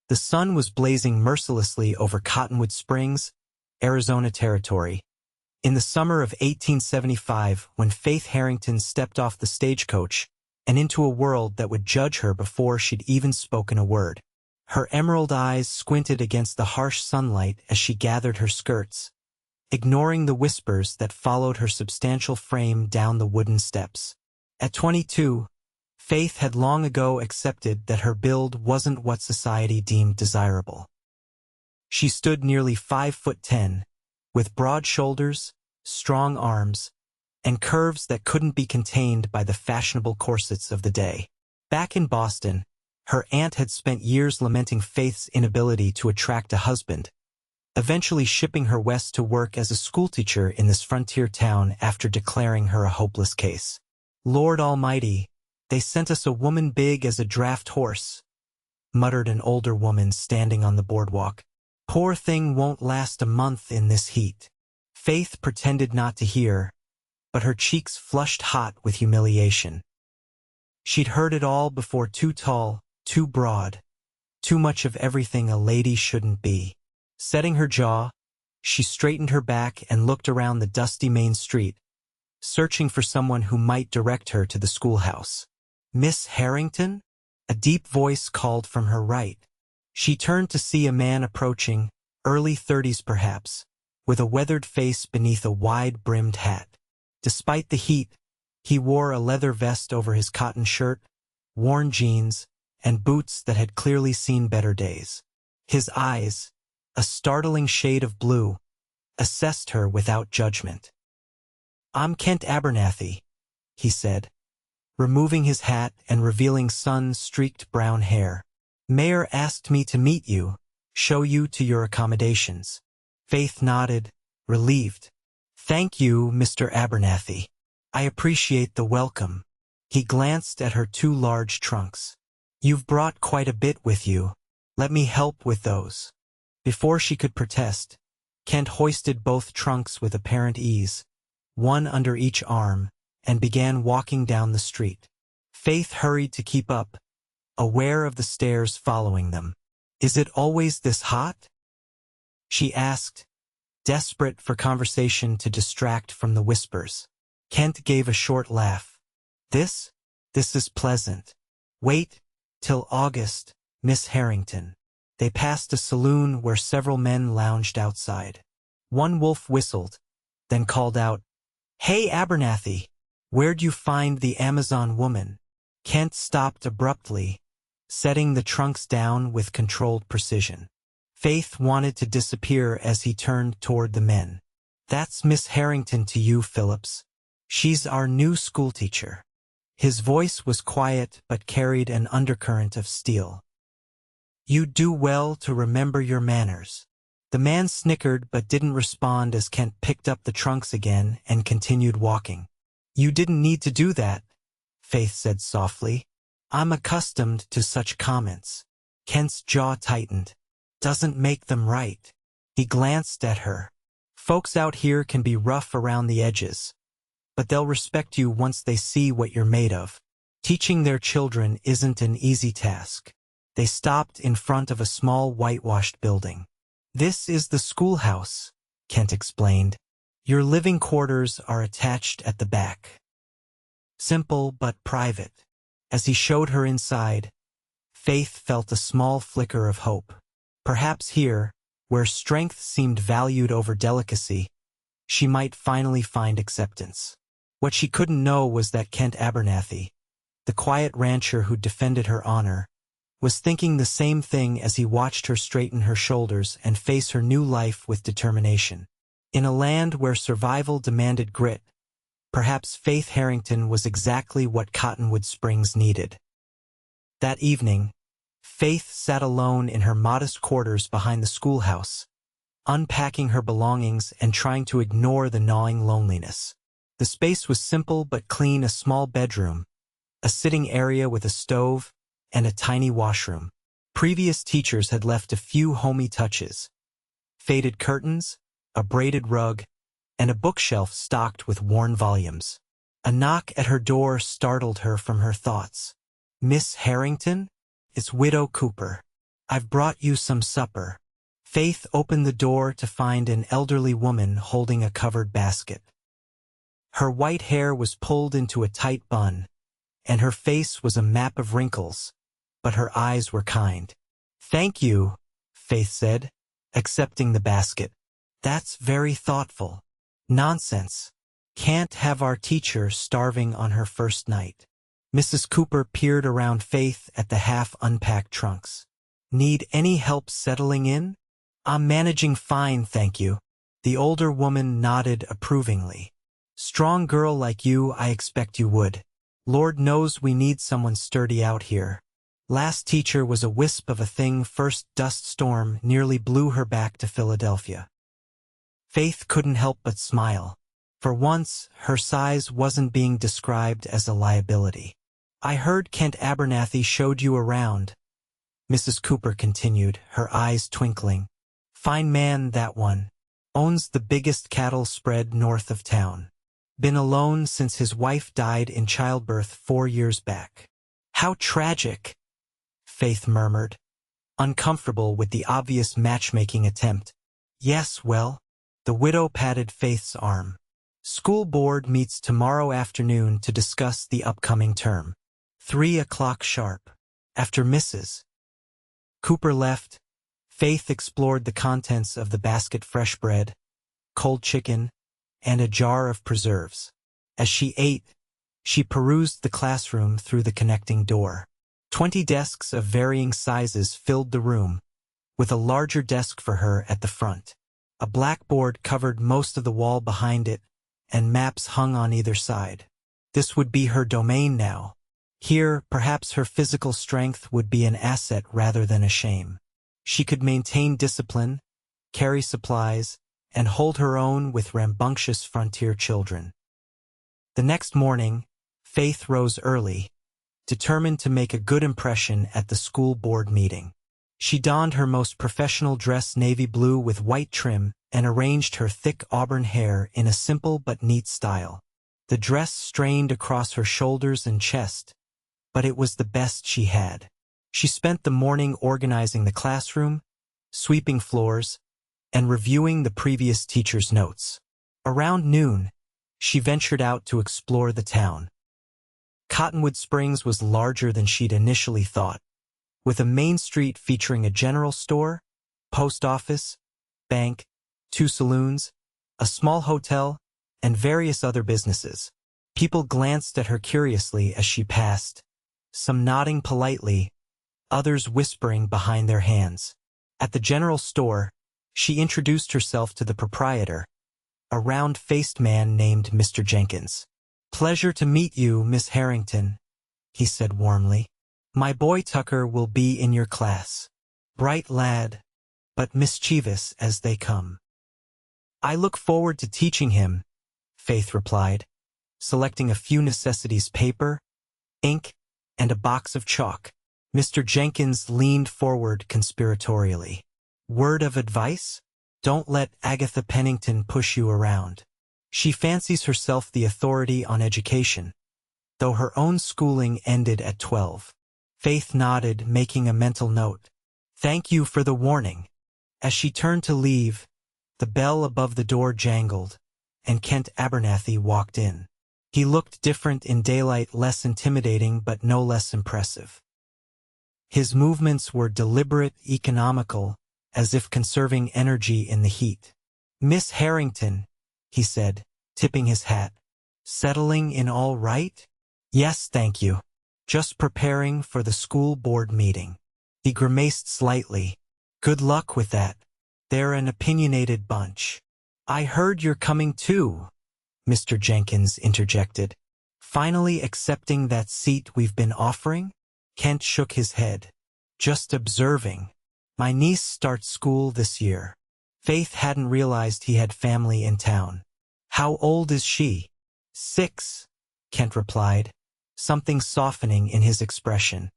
The sun was blazing mercilessly over Cottonwood Springs, Arizona territory. In the summer of 1875, when Faith Harrington stepped off the stagecoach and into a world that would judge her before she'd even spoken a word. Her emerald eyes squinted against the harsh sunlight as she gathered her skirts, ignoring the whispers that followed her substantial frame down the wooden steps. At 22, Faith had long ago accepted that her build wasn't what society deemed desirable. She stood nearly 5'10", with broad shoulders, strong arms, and curves that couldn't be contained by the fashionable corsets of the day. Back in Boston, her aunt had spent years lamenting Faith's inability to attract a husband, eventually shipping her west to work as a schoolteacher in this frontier town after declaring her a hopeless case. "Lord Almighty, they sent us a woman big as a draft horse," muttered an older woman standing on the boardwalk. "Poor thing won't last a month in this heat." Faith pretended not to hear, but her cheeks flushed hot with humiliation. She'd heard it all before: too tall, too broad, too much of everything a lady shouldn't be. Setting her jaw, she straightened her back and looked around the dusty main street, searching for someone who might direct her to the schoolhouse. "Miss Harrington?" A deep voice called from her right. She turned to see a man approaching, early 30s perhaps, with a weathered face beneath a wide-brimmed hat. Despite the heat, he wore a leather vest over his cotton shirt, worn jeans, and boots that had clearly seen better days. His eyes, a startling shade of blue, assessed her without judgment. "I'm Kent Abernathy," he said, removing his hat and revealing sun-streaked brown hair. "Mayor asked me to meet you, show you to your accommodations." Faith nodded, relieved. "Thank you, Mr. Abernathy. I appreciate the welcome." He glanced at her two large trunks. "You've brought quite a bit with you. Let me help with those." Before she could protest, Kent hoisted both trunks with apparent ease, one under each arm, and began walking down the street. Faith hurried to keep up, aware of the stares following them. "Is it always this hot?" she asked, desperate for conversation to distract from the whispers. Kent gave a short laugh. This is pleasant. Wait till August, Miss Harrington." They passed a saloon where several men lounged outside. One wolf whistled, then called out, "Hey, Abernathy, where'd you find the Amazon woman?" Kent stopped abruptly, setting the trunks down with controlled precision. Faith wanted to disappear as he turned toward the men. "That's Miss Harrington to you, Phillips. She's our new schoolteacher." His voice was quiet but carried an undercurrent of steel. "You do well to remember your manners." The man snickered but didn't respond as Kent picked up the trunks again and continued walking. "You didn't need to do that," Faith said softly. "I'm accustomed to such comments." Kent's jaw tightened. "Doesn't make them right." He glanced at her. "Folks out here can be rough around the edges, but they'll respect you once they see what you're made of. Teaching their children isn't an easy task." They stopped in front of a small whitewashed building. "This is the schoolhouse," Kent explained. "Your living quarters are attached at the back. Simple but private." As he showed her inside, Faith felt a small flicker of hope. Perhaps here, where strength seemed valued over delicacy, she might finally find acceptance. What she couldn't know was that Kent Abernathy, the quiet rancher who defended her honor, was thinking the same thing as he watched her straighten her shoulders and face her new life with determination. In a land where survival demanded grit, perhaps Faith Harrington was exactly what Cottonwood Springs needed. That evening, Faith sat alone in her modest quarters behind the schoolhouse, unpacking her belongings and trying to ignore the gnawing loneliness. The space was simple but clean: a small bedroom, a sitting area with a stove, and a tiny washroom. Previous teachers had left a few homey touches: faded curtains, a braided rug, and a bookshelf stocked with worn volumes. A knock at her door startled her from her thoughts. "Miss Harrington? It's Widow Cooper." I've brought you some supper. Faith opened the door to find an elderly woman holding a covered basket. Her white hair was pulled into a tight bun, and her face was a map of wrinkles, but her eyes were kind. "Thank you," Faith said, accepting the basket. "That's very thoughtful." "Nonsense. Can't have our teacher starving on her first night." Mrs. Cooper peered around Faith at the half-unpacked trunks. "Need any help settling in?" "I'm managing fine, thank you." The older woman nodded approvingly. "Strong girl like you, I expect you would. Lord knows we need someone sturdy out here. Last teacher was a wisp of a thing. First dust storm nearly blew her back to Philadelphia." Faith couldn't help but smile. For once, her size wasn't being described as a liability. "I heard Kent Abernathy showed you around," Mrs. Cooper continued, her eyes twinkling. "Fine man, that one. Owns the biggest cattle spread north of town. Been alone since his wife died in childbirth 4 years back." "How tragic," Faith murmured, uncomfortable with the obvious matchmaking attempt. "Yes, well," the widow patted Faith's arm. "School board meets tomorrow afternoon to discuss the upcoming term. 3 o'clock sharp." After Mrs. Cooper left, Faith explored the contents of the basket: fresh bread, cold chicken, and a jar of preserves. As she ate, she perused the classroom through the connecting door. 20 desks of varying sizes filled the room, with a larger desk for her at the front. A blackboard covered most of the wall behind it, and maps hung on either side. This would be her domain now. Here, perhaps her physical strength would be an asset rather than a shame. She could maintain discipline, carry supplies, and hold her own with rambunctious frontier children. The next morning, Faith rose early, determined to make a good impression at the school board meeting. She donned her most professional dress, navy blue with white trim, and arranged her thick auburn hair in a simple but neat style. The dress strained across her shoulders and chest, but it was the best she had. She spent the morning organizing the classroom, sweeping floors, and reviewing the previous teacher's notes. Around noon, she ventured out to explore the town. Cottonwood Springs was larger than she'd initially thought, with a main street featuring a general store, post office, bank, 2 saloons, a small hotel, and various other businesses. People glanced at her curiously as she passed, some nodding politely, others whispering behind their hands. At the general store, she introduced herself to the proprietor, a round-faced man named Mr. Jenkins. "Pleasure to meet you, Miss Harrington," he said warmly. "My boy Tucker will be in your class. Bright lad, but mischievous as they come." "I look forward to teaching him," Faith replied, selecting a few necessities: paper, ink, and a box of chalk. Mr. Jenkins leaned forward conspiratorially. "Word of advice? Don't let Agatha Pennington push you around. She fancies herself the authority on education, though her own schooling ended at 12. Faith nodded, making a mental note. "Thank you for the warning." As she turned to leave, the bell above the door jangled, and Kent Abernathy walked in. He looked different in daylight, less intimidating but no less impressive. His movements were deliberate, economical, as if conserving energy in the heat. "Miss Harrington," he said, tipping his hat. "Settling in all right?" "Yes, thank you. Just preparing for the school board meeting." He grimaced slightly. "Good luck with that. They're an opinionated bunch." "I heard you're coming too," Mr. Jenkins interjected. "Finally accepting that seat we've been offering?" Kent shook his head. "Just observing. My niece starts school this year." Faith hadn't realized he had family in town. "How old is she?" 6, Kent replied, something softening in his expression.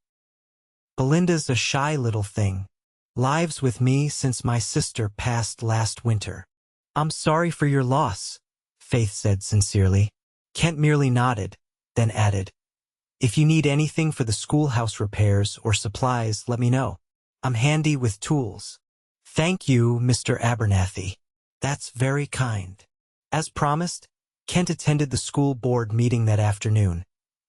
"Belinda's a shy little thing. Lives with me since my sister passed last winter." "I'm sorry for your loss," Faith said sincerely. Kent merely nodded, then added, "If you need anything for the schoolhouse repairs or supplies, let me know." I'm handy with tools. Thank you, Mr. Abernathy. That's very kind. As promised, Kent attended the school board meeting that afternoon,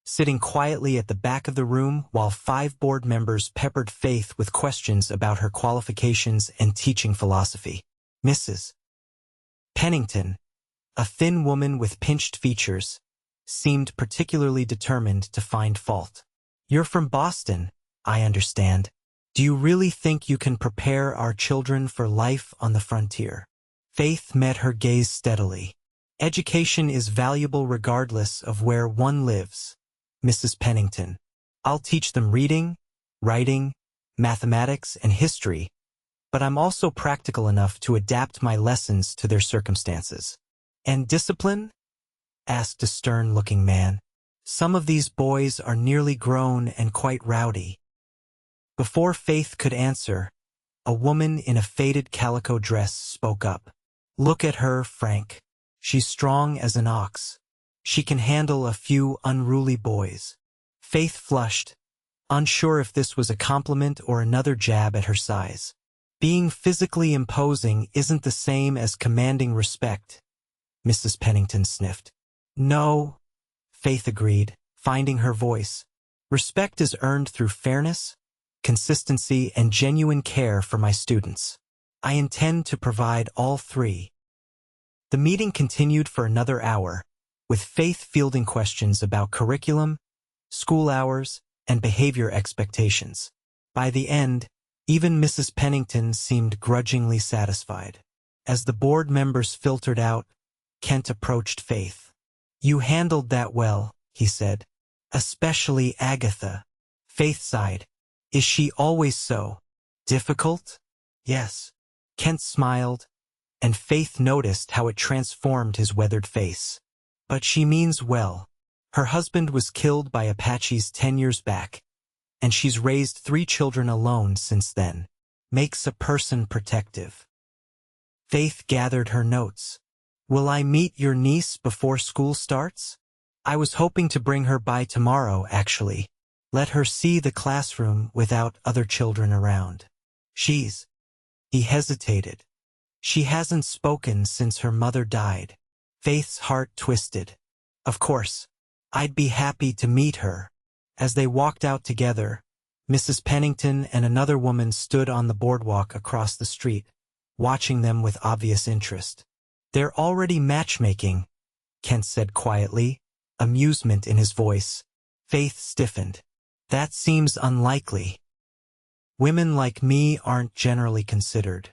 sitting quietly at the back of the room while 5 board members peppered Faith with questions about her qualifications and teaching philosophy. Mrs. Pennington, a thin woman with pinched features, seemed particularly determined to find fault. You're from Boston, I understand. Do you really think you can prepare our children for life on the frontier? Faith met her gaze steadily. Education is valuable regardless of where one lives, Mrs. Pennington. I'll teach them reading, writing, mathematics, and history, but I'm also practical enough to adapt my lessons to their circumstances. And discipline? Asked a stern-looking man. Some of these boys are nearly grown and quite rowdy. Before Faith could answer, a woman in a faded calico dress spoke up. Look at her, Frank. She's strong as an ox. She can handle a few unruly boys. Faith flushed, unsure if this was a compliment or another jab at her size. Being physically imposing isn't the same as commanding respect, Mrs. Pennington sniffed. No, Faith agreed, finding her voice. Respect is earned through fairness, consistency, and genuine care for my students. I intend to provide all 3. The meeting continued for another hour, with Faith fielding questions about curriculum, school hours, and behavior expectations. By the end, even Mrs. Pennington seemed grudgingly satisfied. As the board members filtered out, Kent approached Faith. You handled that well, he said. Especially Agatha. Faith sighed. Is she always so difficult? Yes. Kent smiled, and Faith noticed how it transformed his weathered face. But she means well. Her husband was killed by Apaches 10 years back, and she's raised 3 children alone since then. Makes a person protective. Faith gathered her notes. Will I meet your niece before school starts? I was hoping to bring her by tomorrow, actually. Let her see the classroom without other children around. He hesitated. She hasn't spoken since her mother died. Faith's heart twisted. Of course, I'd be happy to meet her. As they walked out together, Mrs. Pennington and another woman stood on the boardwalk across the street, watching them with obvious interest. They're already matchmaking, Kent said quietly, amusement in his voice. Faith stiffened. That seems unlikely. Women like me aren't generally considered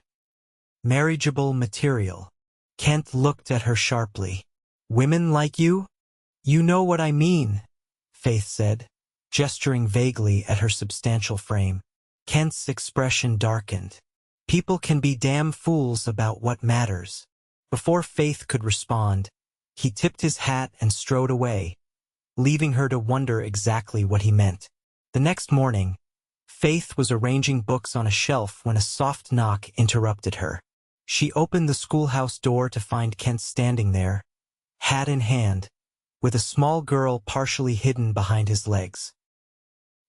marriageable material. Kent looked at her sharply. Women like you? You know what I mean, Faith said, gesturing vaguely at her substantial frame. Kent's expression darkened. People can be damn fools about what matters. Before Faith could respond, he tipped his hat and strode away, leaving her to wonder exactly what he meant. The next morning, Faith was arranging books on a shelf when a soft knock interrupted her. She opened the schoolhouse door to find Kent standing there, hat in hand, with a small girl partially hidden behind his legs.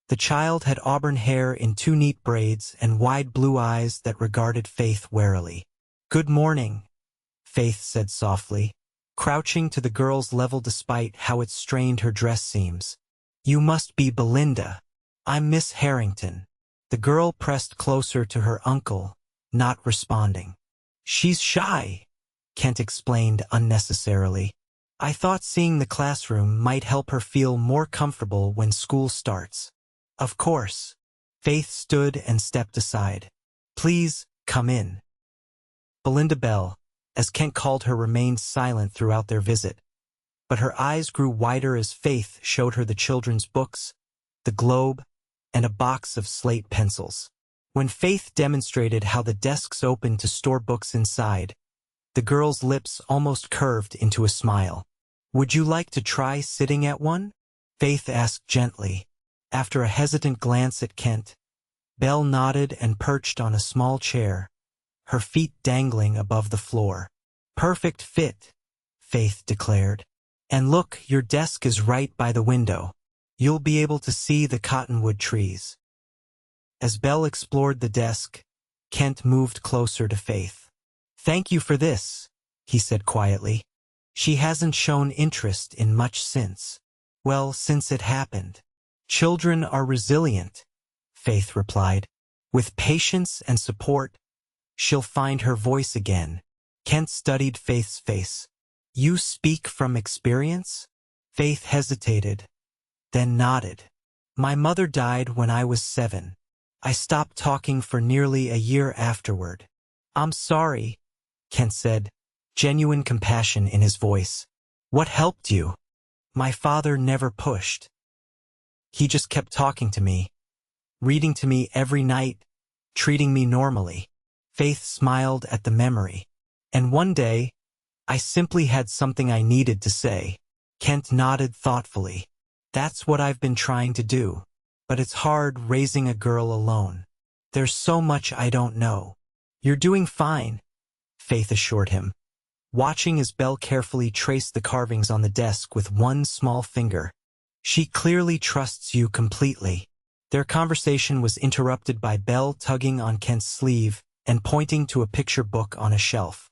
The child had auburn hair in 2 neat braids and wide blue eyes that regarded Faith warily. Good morning, Faith said softly, crouching to the girl's level despite how it strained her dress seams. You must be Belinda. I'm Miss Harrington. The girl pressed closer to her uncle, not responding. She's shy, Kent explained unnecessarily. I thought seeing the classroom might help her feel more comfortable when school starts. Of course. Faith stood and stepped aside. Please, come in. Belinda Bell, as Kent called her, remained silent throughout their visit, but her eyes grew wider as Faith showed her the children's books, the globe, and a box of slate pencils. When Faith demonstrated how the desks opened to store books inside, the girl's lips almost curved into a smile. Would you like to try sitting at one? Faith asked gently. After a hesitant glance at Kent, Belle nodded and perched on a small chair, her feet dangling above the floor. Perfect fit, Faith declared. And look, your desk is right by the window. You'll be able to see the cottonwood trees. As Belle explored the desk, Kent moved closer to Faith. "Thank you for this," he said quietly. "She hasn't shown interest in much since. Well, since it happened." "Children are resilient," Faith replied. "With patience and support, she'll find her voice again." Kent studied Faith's face. "You speak from experience?" Faith hesitated, then nodded. "My mother died when I was 7. I stopped talking for nearly a year afterward." "I'm sorry," Kent said, genuine compassion in his voice. "What helped you?" "My father never pushed. He just kept talking to me, reading to me every night, treating me normally." Faith smiled at the memory. "And one day, I simply had something I needed to say." Kent nodded thoughtfully. "That's what I've been trying to do. But it's hard raising a girl alone. There's so much I don't know." "You're doing fine," Faith assured him, watching as Belle carefully traced the carvings on the desk with one small finger. "She clearly trusts you completely." Their conversation was interrupted by Belle tugging on Kent's sleeve and pointing to a picture book on a shelf.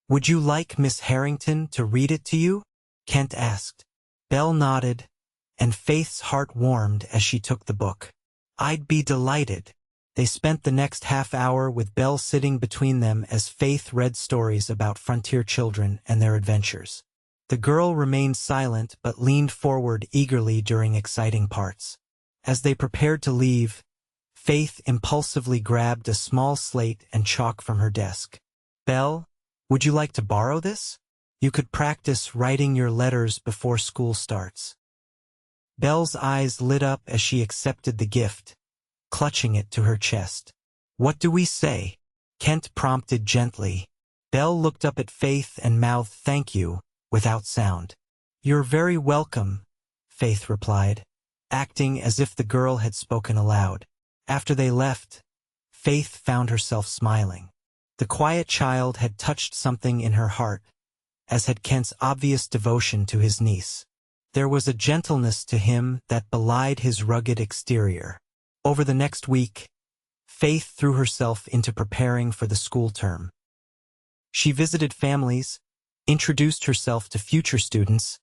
"Would you like Miss Harrington to read it to you?" Kent asked. Belle nodded, and Faith's heart warmed as she took the book. "I'd be delighted." They spent the next half hour with Belle sitting between them as Faith read stories about frontier children and their adventures. The girl remained silent but leaned forward eagerly during exciting parts. As they prepared to leave, Faith impulsively grabbed a small slate and chalk from her desk. "Belle, would you like to borrow this? You could practice writing your letters before school starts." Belle's eyes lit up as she accepted the gift, clutching it to her chest. "What do we say?" Kent prompted gently. Belle looked up at Faith and mouthed "thank you" without sound. "You're very welcome," Faith replied, acting as if the girl had spoken aloud. After they left, Faith found herself smiling. The quiet child had touched something in her heart, as had Kent's obvious devotion to his niece. There was a gentleness to him that belied his rugged exterior. Over the next week, Faith threw herself into preparing for the school term. She visited families, introduced herself to future students,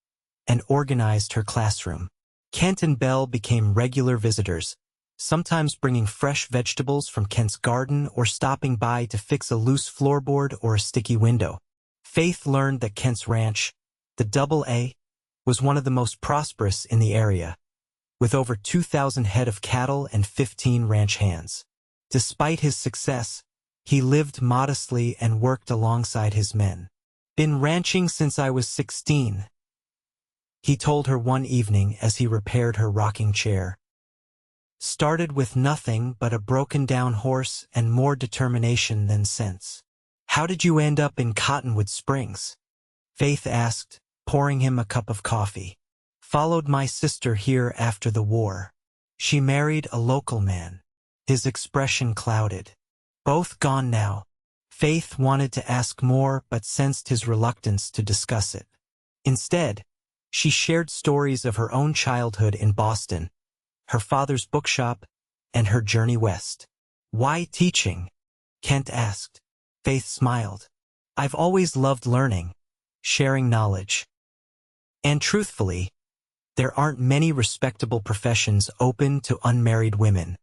and organized her classroom. Kent and Belle became regular visitors, sometimes bringing fresh vegetables from Kent's garden or stopping by to fix a loose floorboard or a sticky window. Faith learned that Kent's ranch, the Double A, was one of the most prosperous in the area, with over 2,000 head of cattle and 15 ranch hands. Despite his success, he lived modestly and worked alongside his men. "Been ranching since I was 16, he told her one evening as he repaired her rocking chair. "Started with nothing but a broken-down horse and more determination than sense." "How did you end up in Cottonwood Springs?" Faith asked, pouring him a cup of coffee. "Followed my sister here after the war. She married a local man." His expression clouded. "Both gone now." Faith wanted to ask more but sensed his reluctance to discuss it. Instead, she shared stories of her own childhood in Boston, her father's bookshop, and her journey west. "Why teaching?" Kent asked. Faith smiled. "I've always loved learning, sharing knowledge. And truthfully, there aren't many respectable professions open to unmarried women."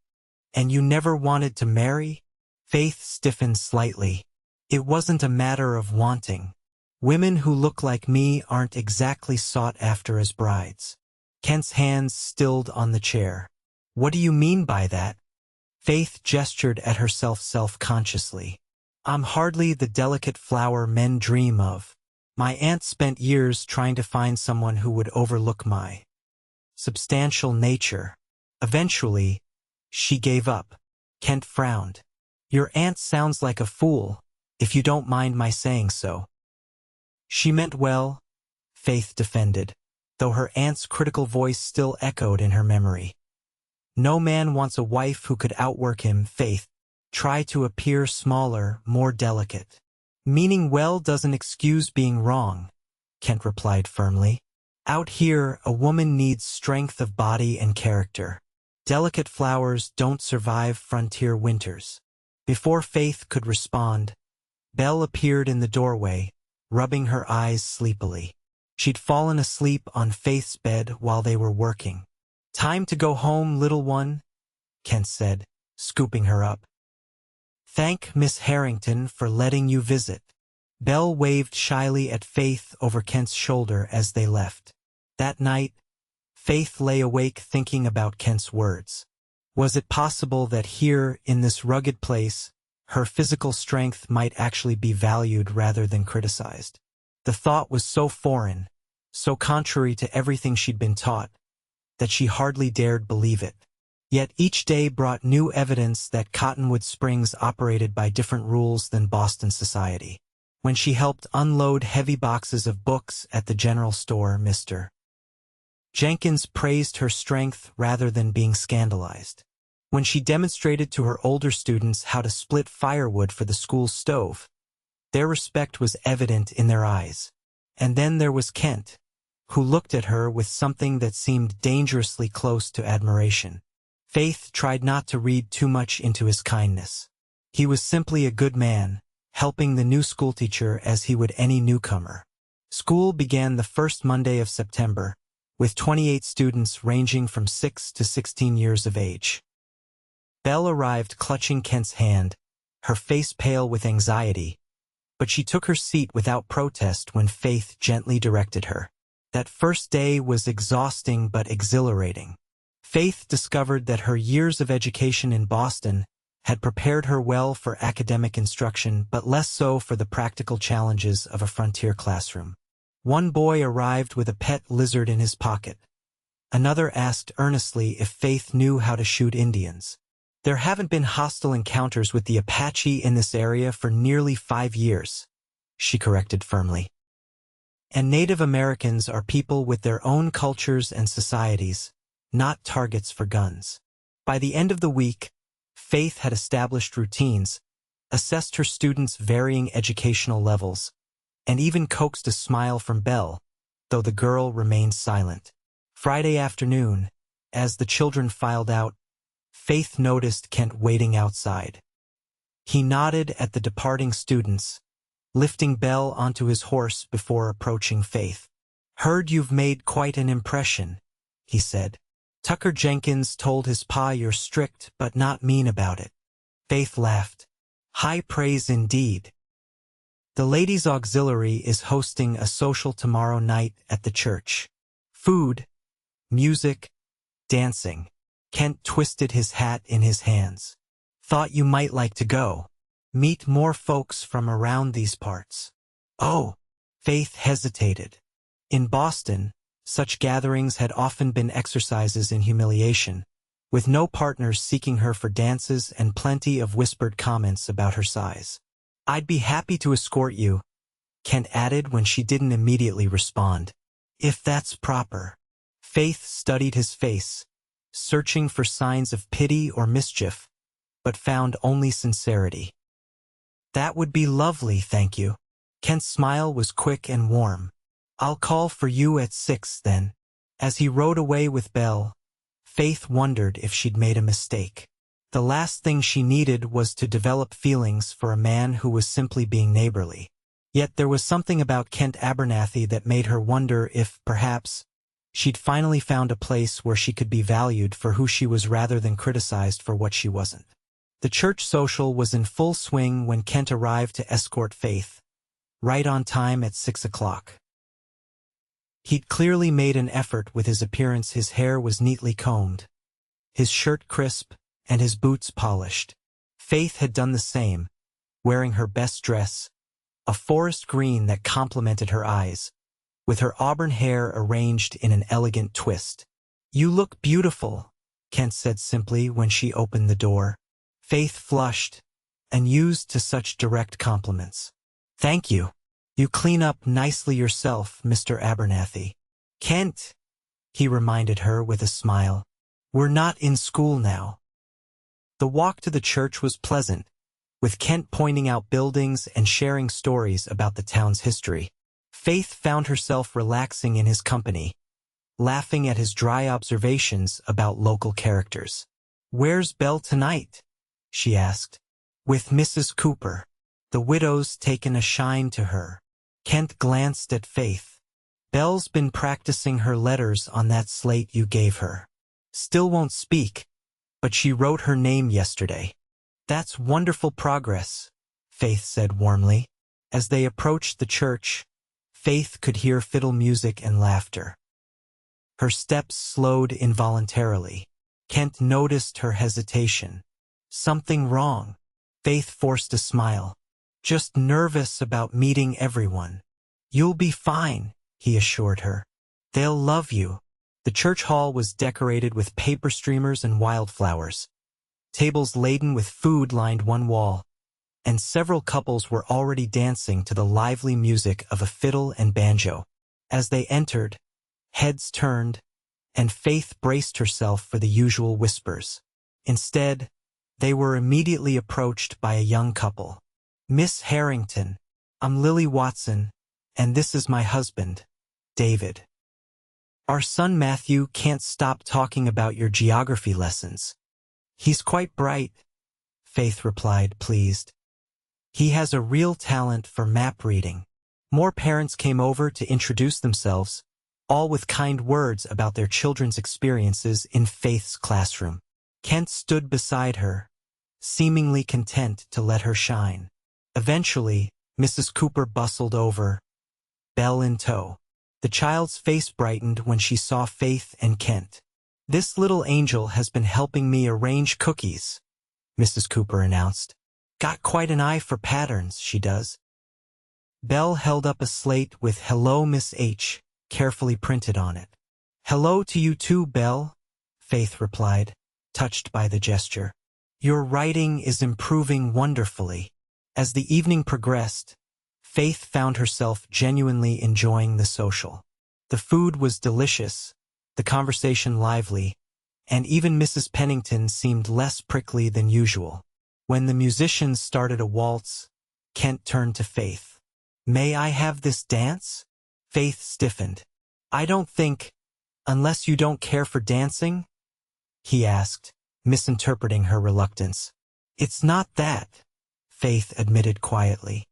"And you never wanted to marry?" Faith stiffened slightly. "It wasn't a matter of wanting. Women who look like me aren't exactly sought after as brides." Kent's hands stilled on the chair. "What do you mean by that?" Faith gestured at herself self-consciously. "I'm hardly the delicate flower men dream of. My aunt spent years trying to find someone who would overlook my substantial nature. Eventually, she gave up." Kent frowned. "Your aunt sounds like a fool, if you don't mind my saying so." "She meant well," Faith defended, though her aunt's critical voice still echoed in her memory. "No man wants a wife who could outwork him." Faith tried to appear smaller, more delicate. "Meaning well doesn't excuse being wrong," Kent replied firmly. "Out here, a woman needs strength of body and character. Delicate flowers don't survive frontier winters. Before Faith could respond, Belle appeared in the doorway, rubbing her eyes sleepily. She'd fallen asleep on Faith's bed while they were working. "Time to go home, little one," Kent said, scooping her up. "Thank Miss Harrington for letting you visit." Belle waved shyly at Faith over Kent's shoulder as they left. That night, Faith lay awake thinking about Kent's words. Was it possible that here, in this rugged place, her physical strength might actually be valued rather than criticized? The thought was so foreign, so contrary to everything she'd been taught, that she hardly dared believe it. Yet each day brought new evidence that Cottonwood Springs operated by different rules than Boston society. When she helped unload heavy boxes of books at the general store, Mr. Jenkins praised her strength rather than being scandalized. When she demonstrated to her older students how to split firewood for the school stove, their respect was evident in their eyes. And then there was Kent, who looked at her with something that seemed dangerously close to admiration. Faith tried not to read too much into his kindness. He was simply a good man, helping the new schoolteacher as he would any newcomer. School began the first Monday of September, with 28 students ranging from 6 to 16 years of age. Belle arrived clutching Kent's hand, her face pale with anxiety, but she took her seat without protest when Faith gently directed her. That first day was exhausting but exhilarating. Faith discovered that her years of education in Boston had prepared her well for academic instruction but less so for the practical challenges of a frontier classroom. One boy arrived with a pet lizard in his pocket. Another asked earnestly if Faith knew how to shoot Indians. "There haven't been hostile encounters with the Apache in this area for nearly 5 years," she corrected firmly. "And Native Americans are people with their own cultures and societies, not targets for guns." By the end of the week, Faith had established routines, assessed her students' varying educational levels, and even coaxed a smile from Belle, though the girl remained silent. Friday afternoon, as the children filed out, Faith noticed Kent waiting outside. He nodded at the departing students, lifting Belle onto his horse before approaching Faith. "Heard you've made quite an impression," he said. "Tucker Jenkins told his pa you're strict but not mean about it." Faith laughed. "High praise indeed." The Ladies' Auxiliary is hosting a social tomorrow night at the church. Food, music, dancing. Kent twisted his hat in his hands. "Thought you might like to go. Meet more folks from around these parts." "Oh," Faith hesitated. In Boston, such gatherings had often been exercises in humiliation, with no partners seeking her for dances and plenty of whispered comments about her size. "I'd be happy to escort you," Kent added when she didn't immediately respond. "If that's proper." Faith studied his face, searching for signs of pity or mischief, but found only sincerity. "That would be lovely, thank you." Kent's smile was quick and warm. "I'll call for you at 6 then." As he rode away with Belle, Faith wondered if she'd made a mistake. The last thing she needed was to develop feelings for a man who was simply being neighborly. Yet there was something about Kent Abernathy that made her wonder if, perhaps, she'd finally found a place where she could be valued for who she was rather than criticized for what she wasn't. The church social was in full swing when Kent arrived to escort Faith, right on time at 6 o'clock. He'd clearly made an effort with his appearance. His hair was neatly combed, his shirt crisp, and his boots polished. Faith had done the same, wearing her best dress, a forest green that complemented her eyes, with her auburn hair arranged in an elegant twist. "You look beautiful," Kent said simply when she opened the door. Faith flushed, unused to such direct compliments. "Thank you. You clean up nicely yourself, Mr. Abernathy." "Kent," he reminded her with a smile, "we're not in school now." The walk to the church was pleasant, with Kent pointing out buildings and sharing stories about the town's history. Faith found herself relaxing in his company, laughing at his dry observations about local characters. "Where's Belle tonight?" she asked. "With Mrs. Cooper. The widow's taken a shine to her." Kent glanced at Faith. "Belle's been practicing her letters on that slate you gave her. Still won't speak, but she wrote her name yesterday." "That's wonderful progress," Faith said warmly. As they approached the church, Faith could hear fiddle music and laughter. Her steps slowed involuntarily. Kent noticed her hesitation. "Something wrong?" Faith forced a smile. "Just nervous about meeting everyone." "You'll be fine," he assured her. "They'll love you." The church hall was decorated with paper streamers and wildflowers. Tables laden with food lined one wall, and several couples were already dancing to the lively music of a fiddle and banjo. As they entered, heads turned, and Faith braced herself for the usual whispers. Instead, they were immediately approached by a young couple. "Miss Harrington, I'm Lily Watson, and this is my husband, David. Our son Matthew can't stop talking about your geography lessons." "He's quite bright," Faith replied, pleased. "He has a real talent for map reading." More parents came over to introduce themselves, all with kind words about their children's experiences in Faith's classroom. Kent stood beside her, seemingly content to let her shine. Eventually, Mrs. Cooper bustled over, Belle in tow. The child's face brightened when she saw Faith and Kent. "This little angel has been helping me arrange cookies," Mrs. Cooper announced. "Got quite an eye for patterns, she does." Belle held up a slate with "Hello, Miss H" carefully printed on it. "Hello to you too, Belle," Faith replied, touched by the gesture. "Your writing is improving wonderfully." As the evening progressed, Faith found herself genuinely enjoying the social. The food was delicious, the conversation lively, and even Mrs. Pennington seemed less prickly than usual. When the musicians started a waltz, Kent turned to Faith. "May I have this dance?" Faith stiffened. "I don't think, unless you don't care for dancing?" he asked, misinterpreting her reluctance. "It's not that," Faith admitted quietly.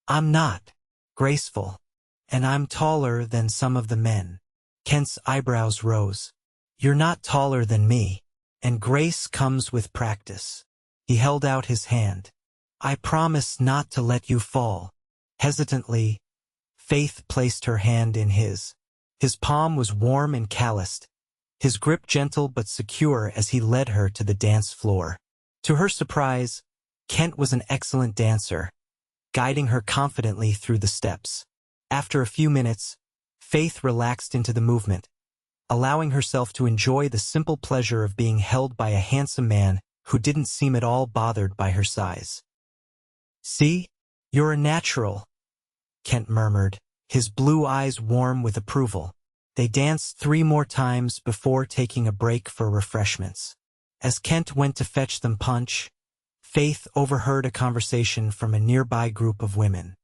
"I'm not graceful, and I'm taller than some of the men." Kent's eyebrows rose. "You're not taller than me, and grace comes with practice." He held out his hand. "I promise not to let you fall." Hesitantly, Faith placed her hand in his. His palm was warm and calloused, his grip gentle but secure as he led her to the dance floor. To her surprise, Kent was an excellent dancer, guiding her confidently through the steps. After a few minutes, Faith relaxed into the movement, allowing herself to enjoy the simple pleasure of being held by a handsome man who didn't seem at all bothered by her size. "See? You're a natural," Kent murmured, his blue eyes warm with approval. They danced 3 more times before taking a break for refreshments. As Kent went to fetch them punch, Faith overheard a conversation from a nearby group of women.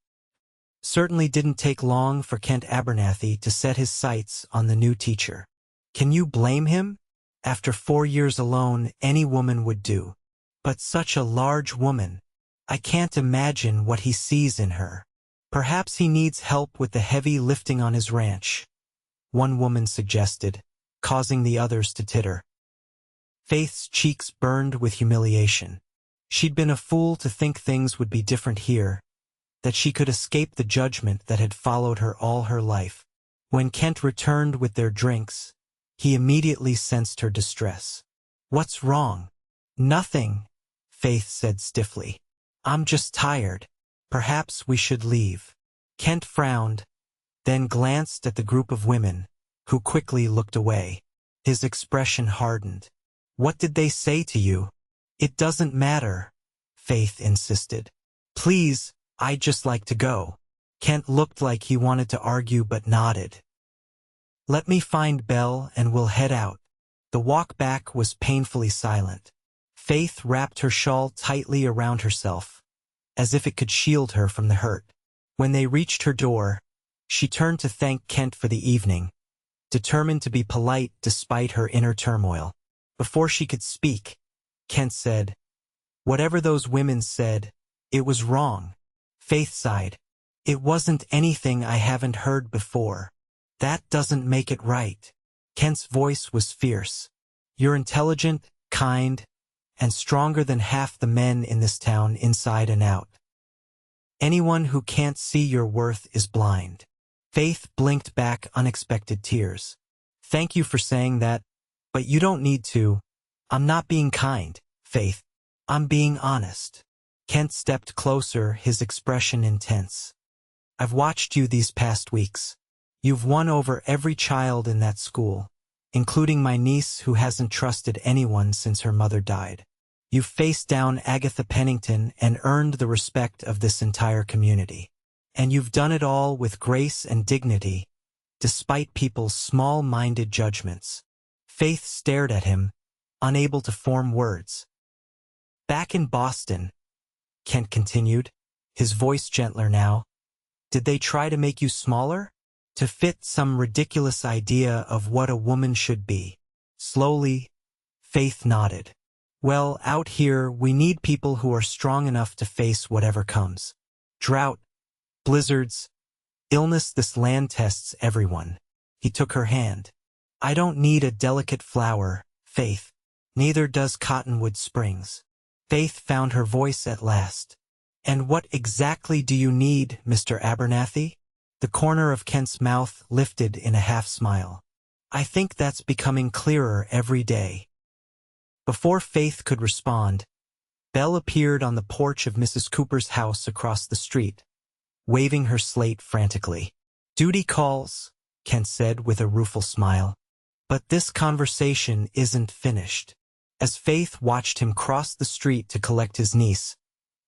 Certainly didn't take long for Kent Abernathy to set his sights on the new teacher. Can you blame him? After 4 years alone, any woman would do. But such a large woman. I can't imagine what he sees in her. Perhaps he needs help with the heavy lifting on his ranch, one woman suggested, causing the others to titter. Faith's cheeks burned with humiliation. She'd been a fool to think things would be different here, that she could escape the judgment that had followed her all her life. When Kent returned with their drinks, he immediately sensed her distress. "What's wrong?" "Nothing," Faith said stiffly. "I'm just tired. Perhaps we should leave." Kent frowned, then glanced at the group of women, who quickly looked away. His expression hardened. "What did they say to you?" "It doesn't matter," Faith insisted. "Please, I'd just like to go." Kent looked like he wanted to argue but nodded. "Let me find Belle and we'll head out." The walk back was painfully silent. Faith wrapped her shawl tightly around herself, as if it could shield her from the hurt. When they reached her door, she turned to thank Kent for the evening, determined to be polite despite her inner turmoil. Before she could speak, Kent said, "Whatever those women said, it was wrong." Faith sighed. "It wasn't anything I haven't heard before. That doesn't make it right." Kent's voice was fierce. "You're intelligent, kind, and stronger than half the men in this town inside and out. Anyone who can't see your worth is blind." Faith blinked back unexpected tears. "Thank you for saying that, but you don't need to. I'm not being kind, Faith. I'm being honest." Kent stepped closer, his expression intense. "I've watched you these past weeks. You've won over every child in that school, including my niece who hasn't trusted anyone since her mother died. You've faced down Agatha Pennington and earned the respect of this entire community. And you've done it all with grace and dignity, despite people's small-minded judgments." Faith stared at him, unable to form words. "Back in Boston," Kent continued, his voice gentler now, "did they try to make you smaller? To fit some ridiculous idea of what a woman should be?" Slowly, Faith nodded. "Well, out here, we need people who are strong enough to face whatever comes. Drought, blizzards, illness. This land tests everyone." He took her hand. "I don't need a delicate flower, Faith. Neither does Cottonwood Springs." Faith found her voice at last. "And what exactly do you need, Mr. Abernathy?" The corner of Kent's mouth lifted in a half-smile. "I think that's becoming clearer every day." Before Faith could respond, Belle appeared on the porch of Mrs. Cooper's house across the street, waving her slate frantically. "Duty calls," Kent said with a rueful smile. "But this conversation isn't finished." As Faith watched him cross the street to collect his niece,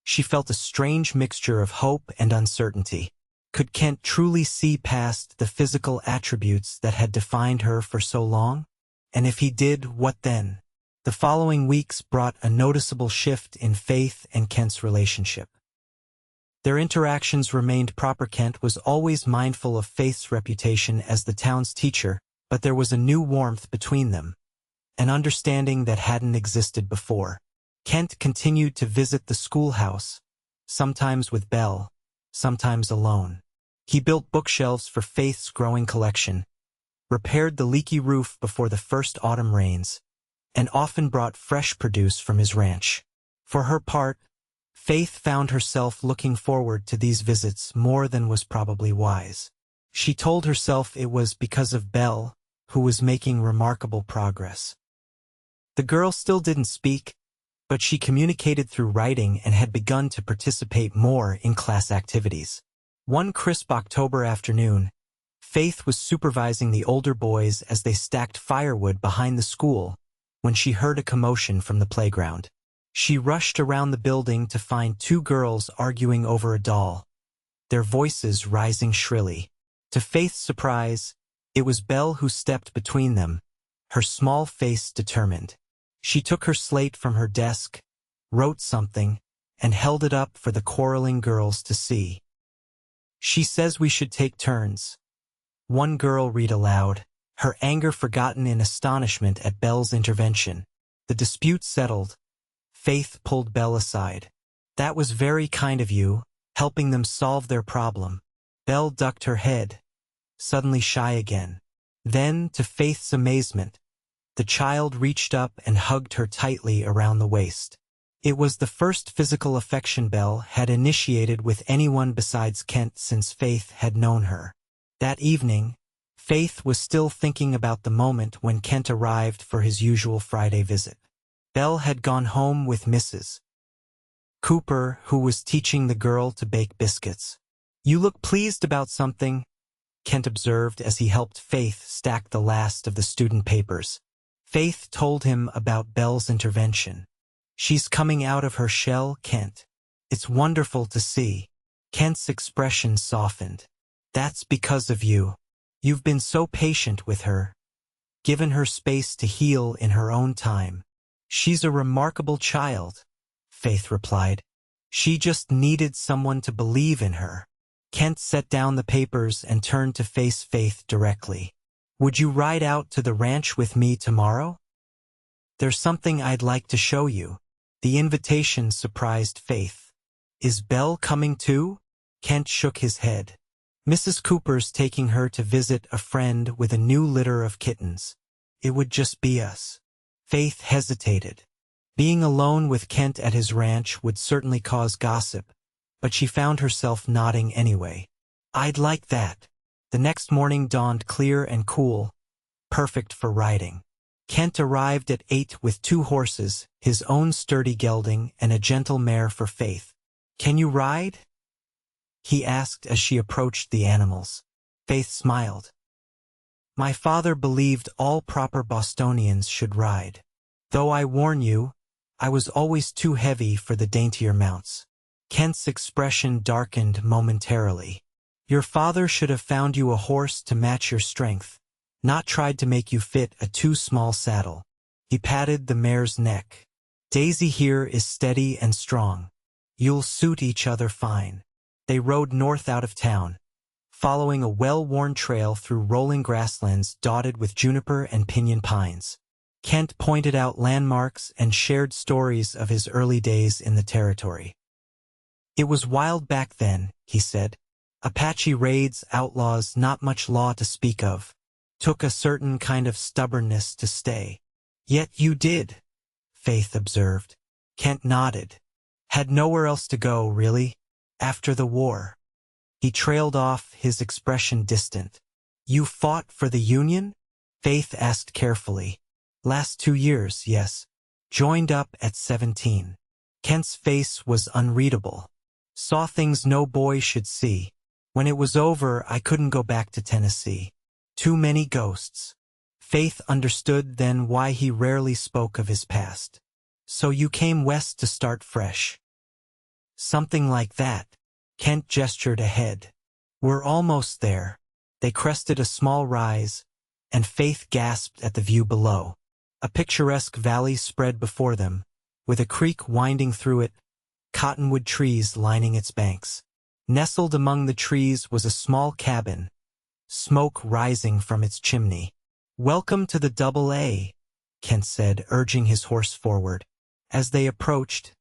she felt a strange mixture of hope and uncertainty. Could Kent truly see past the physical attributes that had defined her for so long? And if he did, what then? The following weeks brought a noticeable shift in Faith and Kent's relationship. Their interactions remained proper. Kent was always mindful of Faith's reputation as the town's teacher, but there was a new warmth between them, an understanding that hadn't existed before. Kent continued to visit the schoolhouse, sometimes with Belle, sometimes alone. He built bookshelves for Faith's growing collection, repaired the leaky roof before the first autumn rains, and often brought fresh produce from his ranch. For her part, Faith found herself looking forward to these visits more than was probably wise. She told herself it was because of Belle, who was making remarkable progress. The girl still didn't speak, but she communicated through writing and had begun to participate more in class activities. One crisp October afternoon, Faith was supervising the older boys as they stacked firewood behind the school when she heard a commotion from the playground. She rushed around the building to find two girls arguing over a doll, their voices rising shrilly. To Faith's surprise, it was Belle who stepped between them, her small face determined. She took her slate from her desk, wrote something, and held it up for the quarreling girls to see. "She says we should take turns," one girl read aloud, her anger forgotten in astonishment at Belle's intervention. The dispute settled, Faith pulled Belle aside. "That was very kind of you, helping them solve their problem." Belle ducked her head, suddenly shy again. Then, to Faith's amazement, the child reached up and hugged her tightly around the waist. It was the first physical affection Belle had initiated with anyone besides Kent since Faith had known her. That evening, Faith was still thinking about the moment when Kent arrived for his usual Friday visit. Belle had gone home with Mrs. Cooper, who was teaching the girl to bake biscuits. "You look pleased about something," Kent observed as he helped Faith stack the last of the student papers. Faith told him about Belle's intervention. "She's coming out of her shell, Kent. It's wonderful to see." Kent's expression softened. "That's because of you. You've been so patient with her, given her space to heal in her own time." "She's a remarkable child," Faith replied. "She just needed someone to believe in her." Kent set down the papers and turned to face Faith directly. Would you ride out to the ranch with me tomorrow? There's something I'd like to show you. The invitation surprised Faith. Is Belle coming too? Kent shook his head. Mrs. Cooper's taking her to visit a friend with a new litter of kittens. It would just be us. Faith hesitated. Being alone with Kent at his ranch would certainly cause gossip, but she found herself nodding anyway. I'd like that. The next morning dawned clear and cool, perfect for riding. Kent arrived at 8 with 2 horses, his own sturdy gelding and a gentle mare for Faith. Can you ride? He asked as she approached the animals. Faith smiled. My father believed all proper Bostonians should ride. Though I warn you, I was always too heavy for the daintier mounts. Kent's expression darkened momentarily. Your father should have found you a horse to match your strength, not tried to make you fit a too small saddle. He patted the mare's neck. Daisy here is steady and strong. You'll suit each other fine. They rode north out of town, following a well-worn trail through rolling grasslands dotted with juniper and pinyon pines. Kent pointed out landmarks and shared stories of his early days in the territory. It was wild back then, he said. Apache raids, outlaws, not much law to speak of. Took a certain kind of stubbornness to stay. Yet you did, Faith observed. Kent nodded. Had nowhere else to go, really, after the war. He trailed off, his expression distant. You fought for the Union? Faith asked carefully. Last 2 years, yes. Joined up at 17. Kent's face was unreadable. Saw things no boy should see. When it was over, I couldn't go back to Tennessee. Too many ghosts. Faith understood then why he rarely spoke of his past. So you came west to start fresh. Something like that. Kent gestured ahead. We're almost there. They crested a small rise, and Faith gasped at the view below. A picturesque valley spread before them, with a creek winding through it, cottonwood trees lining its banks. Nestled among the trees was a small cabin, smoke rising from its chimney. Welcome to the AA, Kent said, urging his horse forward. As they approached,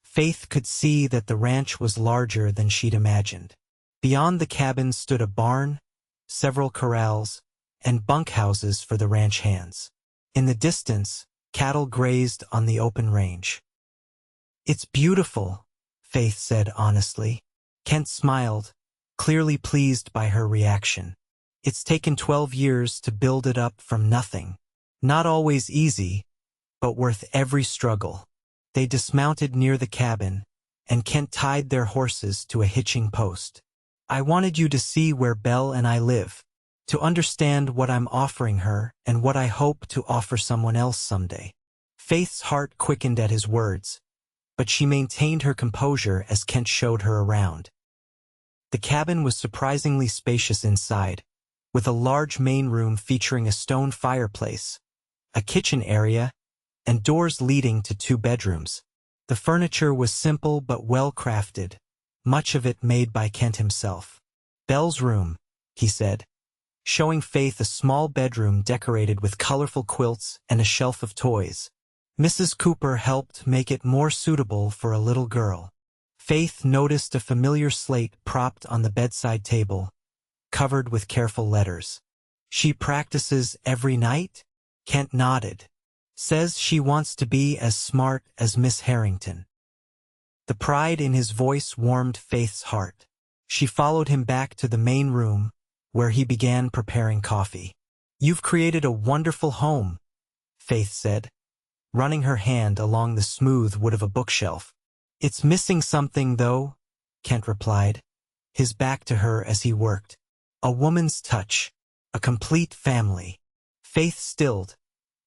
Faith could see that the ranch was larger than she'd imagined. Beyond the cabin stood a barn, several corrals, and bunkhouses for the ranch hands. In the distance, cattle grazed on the open range. It's beautiful, Faith said honestly. Kent smiled, clearly pleased by her reaction. It's taken 12 years to build it up from nothing. Not always easy, but worth every struggle. They dismounted near the cabin, and Kent tied their horses to a hitching post. I wanted you to see where Belle and I live, to understand what I'm offering her and what I hope to offer someone else someday. Faith's heart quickened at his words, but she maintained her composure as Kent showed her around. The cabin was surprisingly spacious inside, with a large main room featuring a stone fireplace, a kitchen area, and doors leading to 2 bedrooms. The furniture was simple but well-crafted, much of it made by Kent himself. Belle's room, he said, showing Faith a small bedroom decorated with colorful quilts and a shelf of toys. Mrs. Cooper helped make it more suitable for a little girl. Faith noticed a familiar slate propped on the bedside table, covered with careful letters. She practices every night? Kent nodded. Says she wants to be as smart as Miss Harrington. The pride in his voice warmed Faith's heart. She followed him back to the main room, where he began preparing coffee. You've created a wonderful home, Faith said, running her hand along the smooth wood of a bookshelf. It's missing something, though, Kent replied, his back to her as he worked. A woman's touch, a complete family. Faith stilled,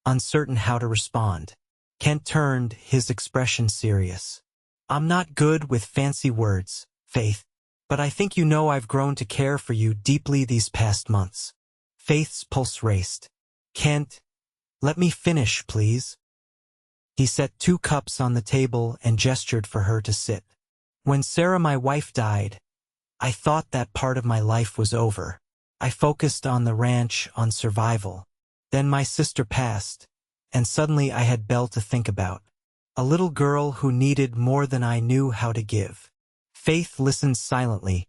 uncertain how to respond. Kent turned, his expression serious. I'm not good with fancy words, Faith, but I think you know I've grown to care for you deeply these past months. Faith's pulse raced. Kent, let me finish, please. He set 2 cups on the table and gestured for her to sit. When Sarah, my wife, died, I thought that part of my life was over. I focused on the ranch, on survival. Then my sister passed, and suddenly I had Belle to think about. A little girl who needed more than I knew how to give. Faith listened silently,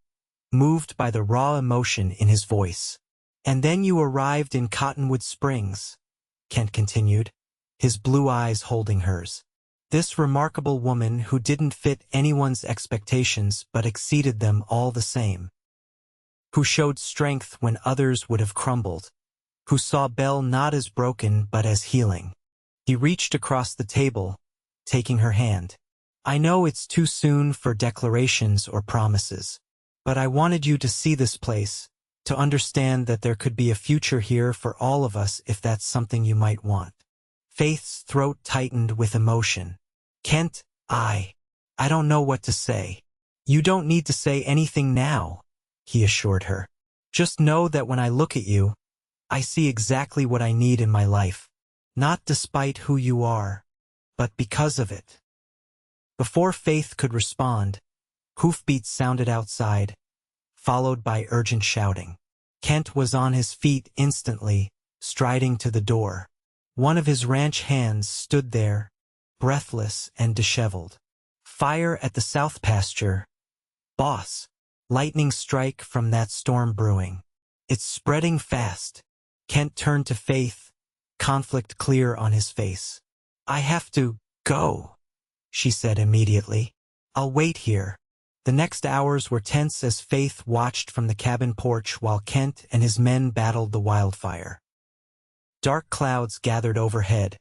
moved by the raw emotion in his voice. And then you arrived in Cottonwood Springs, Kent continued, his blue eyes holding hers. This remarkable woman who didn't fit anyone's expectations but exceeded them all the same. Who showed strength when others would have crumbled. Who saw Belle not as broken but as healing. He reached across the table, taking her hand. I know it's too soon for declarations or promises, but I wanted you to see this place, to understand that there could be a future here for all of us if that's something you might want. Faith's throat tightened with emotion. Kent, I don't know what to say. You don't need to say anything now, he assured her. Just know that when I look at you, I see exactly what I need in my life. Not despite who you are, but because of it. Before Faith could respond, hoofbeats sounded outside, followed by urgent shouting. Kent was on his feet instantly, striding to the door. One of his ranch hands stood there, breathless and disheveled. Fire at the south pasture. Boss. Lightning strike from that storm brewing. It's spreading fast. Kent turned to Faith, conflict clear on his face. I have to go, she said immediately. I'll wait here. The next hours were tense as Faith watched from the cabin porch while Kent and his men battled the wildfire. Dark clouds gathered overhead,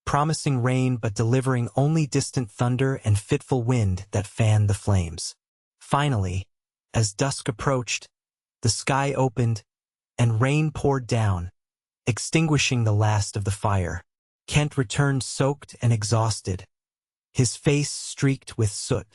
promising rain but delivering only distant thunder and fitful wind that fanned the flames. Finally, as dusk approached, the sky opened and rain poured down, extinguishing the last of the fire. Kent returned soaked and exhausted, his face streaked with soot.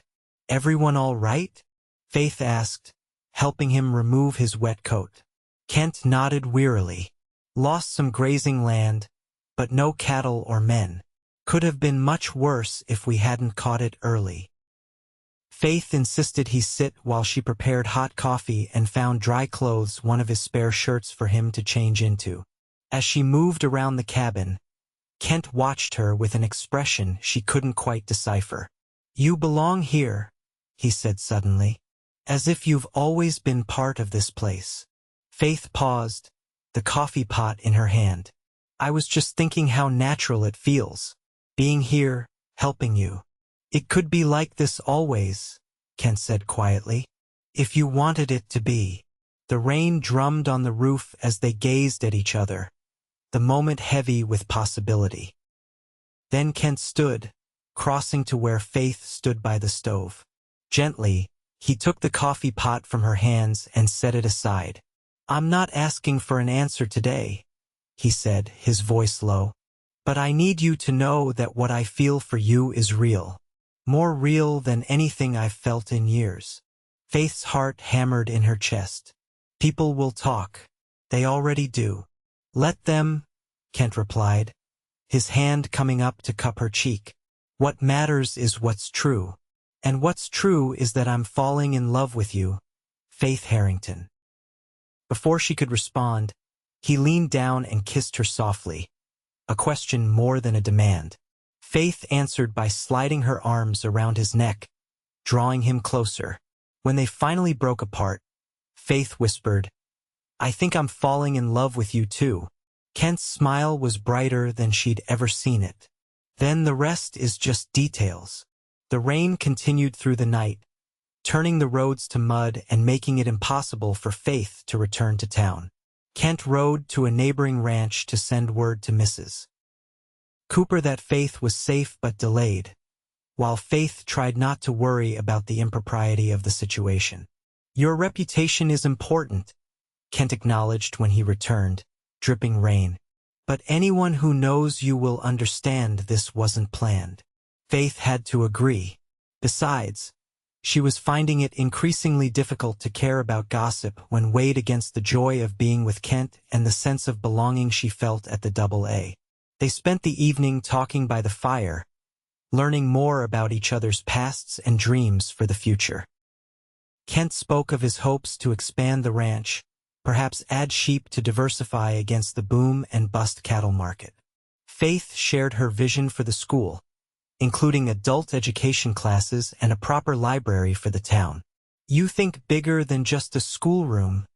Everyone all right? Faith asked, helping him remove his wet coat. Kent nodded wearily. Lost some grazing land, but no cattle or men. Could have been much worse if we hadn't caught it early. Faith insisted he sit while she prepared hot coffee and found dry clothes, one of his spare shirts for him to change into. As she moved around the cabin, Kent watched her with an expression she couldn't quite decipher. You belong here, he said suddenly, as if you've always been part of this place. Faith paused, the coffee pot in her hand. I was just thinking how natural it feels, being here, helping you. It could be like this always, Kent said quietly, if you wanted it to be. The rain drummed on the roof as they gazed at each other, the moment heavy with possibility. Then Kent stood, crossing to where Faith stood by the stove. Gently, he took the coffee pot from her hands and set it aside. I'm not asking for an answer today, he said, his voice low. But I need you to know that what I feel for you is real. More real than anything I've felt in years. Faith's heart hammered in her chest. People will talk. They already do. Let them, Kent replied, his hand coming up to cup her cheek. What matters is what's true. And what's true is that I'm falling in love with you, Faith Harrington. Before she could respond, he leaned down and kissed her softly, a question more than a demand. Faith answered by sliding her arms around his neck, drawing him closer. When they finally broke apart, Faith whispered, I think I'm falling in love with you too. Kent's smile was brighter than she'd ever seen it. Then the rest is just details. The rain continued through the night, turning the roads to mud and making it impossible for Faith to return to town. Kent rode to a neighboring ranch to send word to Mrs. Cooper that Faith was safe but delayed, while Faith tried not to worry about the impropriety of the situation. Your reputation is important, Kent acknowledged when he returned, dripping rain. But anyone who knows you will understand this wasn't planned. Faith had to agree. Besides, she was finding it increasingly difficult to care about gossip when weighed against the joy of being with Kent and the sense of belonging she felt at the AA. They spent the evening talking by the fire, learning more about each other's pasts and dreams for the future. Kent spoke of his hopes to expand the ranch, perhaps add sheep to diversify against the boom and bust cattle market. Faith shared her vision for the school, including adult education classes and a proper library for the town. "You think bigger than just a schoolroom,"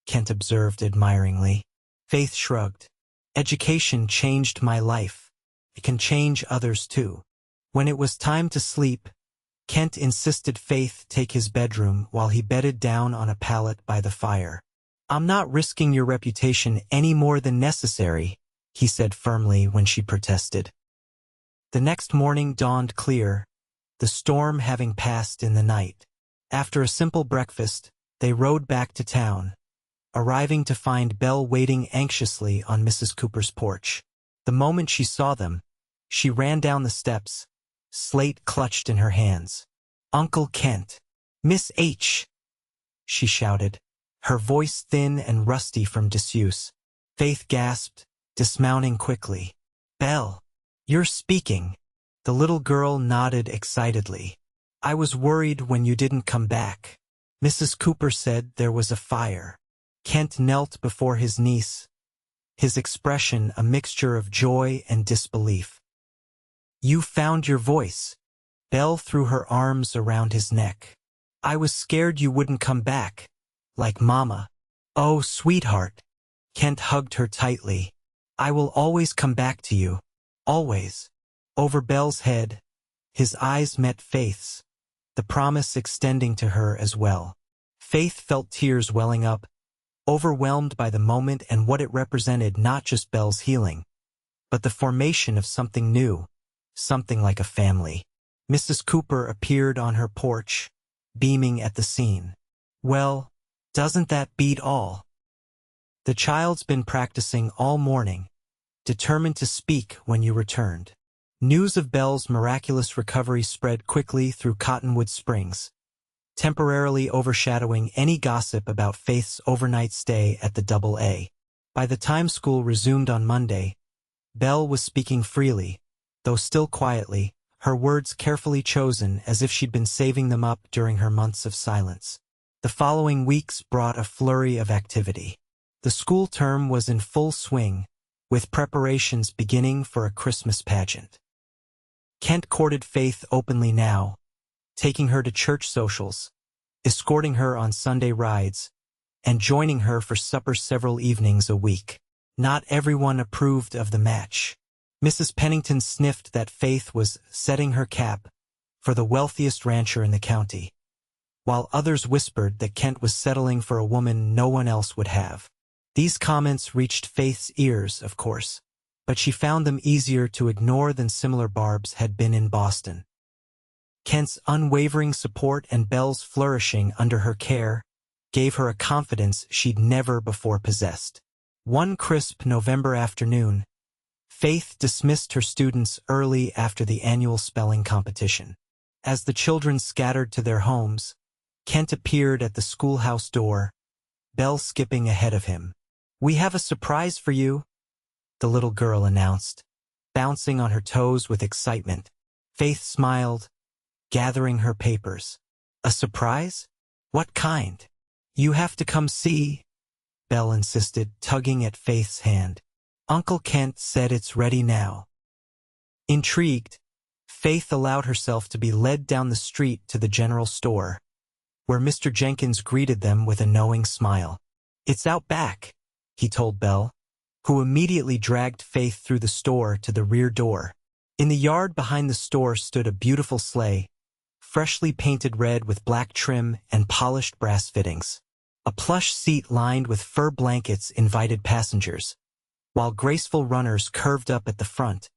Kent observed admiringly. Faith shrugged. "Education changed my life. It can change others too." When it was time to sleep, Kent insisted Faith take his bedroom while he bedded down on a pallet by the fire. "I'm not risking your reputation any more than necessary," he said firmly when she protested. The next morning dawned clear, the storm having passed in the night. After a simple breakfast, they rode back to town, arriving to find Belle waiting anxiously on Mrs. Cooper's porch. The moment she saw them, she ran down the steps, slate clutched in her hands. "Uncle Kent! Miss H!" she shouted, her voice thin and rusty from disuse. Faith gasped, dismounting quickly. "Belle, you're speaking." The little girl nodded excitedly. "I was worried when you didn't come back. Mrs. Cooper said there was a fire." Kent knelt before his niece, his expression a mixture of joy and disbelief. "You found your voice." Belle threw her arms around his neck. "I was scared you wouldn't come back, like Mama." "Oh, sweetheart." Kent hugged her tightly. "I will always come back to you. Always." Over Belle's head, his eyes met Faith's, the promise extending to her as well. Faith felt tears welling up, overwhelmed by the moment and what it represented, not just Belle's healing, but the formation of something new, something like a family. Mrs. Cooper appeared on her porch, beaming at the scene. "Well, doesn't that beat all? The child's been practicing all morning, determined to speak when you returned." News of Belle's miraculous recovery spread quickly through Cottonwood Springs, temporarily overshadowing any gossip about Faith's overnight stay at the AA. By the time school resumed on Monday, Belle was speaking freely, though still quietly, her words carefully chosen as if she'd been saving them up during her months of silence. The following weeks brought a flurry of activity. The school term was in full swing, with preparations beginning for a Christmas pageant. Kent courted Faith openly now, taking her to church socials, escorting her on Sunday rides, and joining her for supper several evenings a week. Not everyone approved of the match. Mrs. Pennington sniffed that Faith was setting her cap for the wealthiest rancher in the county, while others whispered that Kent was settling for a woman no one else would have. These comments reached Faith's ears, of course, but she found them easier to ignore than similar barbs had been in Boston. Kent's unwavering support and Belle's flourishing under her care gave her a confidence she'd never before possessed. One crisp November afternoon, Faith dismissed her students early after the annual spelling competition. As the children scattered to their homes, Kent appeared at the schoolhouse door, Belle skipping ahead of him. "We have a surprise for you," the little girl announced, bouncing on her toes with excitement. Faith smiled, gathering her papers. "A surprise? What kind?" "You have to come see," Belle insisted, tugging at Faith's hand. "Uncle Kent said it's ready now." Intrigued, Faith allowed herself to be led down the street to the general store, where Mr. Jenkins greeted them with a knowing smile. "It's out back," he told Belle, who immediately dragged Faith through the store to the rear door. In the yard behind the store stood a beautiful sleigh, freshly painted red with black trim and polished brass fittings. A plush seat lined with fur blankets invited passengers, while graceful runners curved up at the front,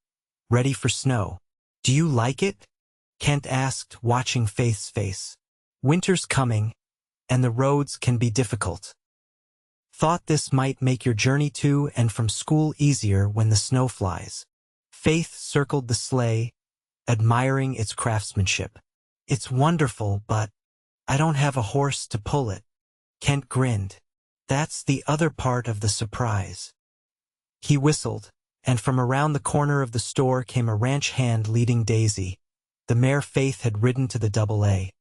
ready for snow. "Do you like it?" Kent asked, watching Faith's face. "Winter's coming, and the roads can be difficult. Thought this might make your journey to and from school easier when the snow flies." Faith circled the sleigh, admiring its craftsmanship. "It's wonderful, but I don't have a horse to pull it." Kent grinned. "That's the other part of the surprise." He whistled, and from around the corner of the store came a ranch hand leading Daisy, the mare Faith had ridden to the AA.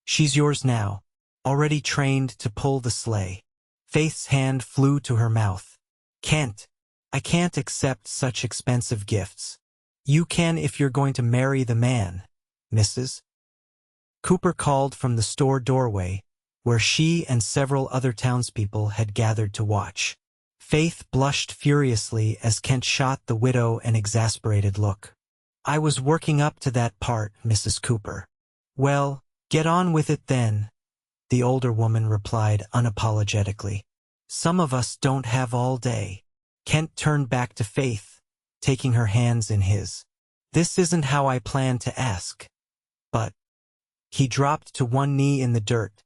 "She's yours now, already trained to pull the sleigh." Faith's hand flew to her mouth. Kent, I can't accept such expensive gifts. You can if you're going to marry the man, Mrs. Cooper called from the store doorway, where she and several other townspeople had gathered to watch. Faith blushed furiously as Kent shot the widow an exasperated look. I was working up to that part, Mrs. Cooper. Well, get on with it then, the older woman replied unapologetically. Some of us don't have all day. Kent turned back to Faith, taking her hands in his. This isn't how I planned to ask. But he dropped to one knee in the dirt,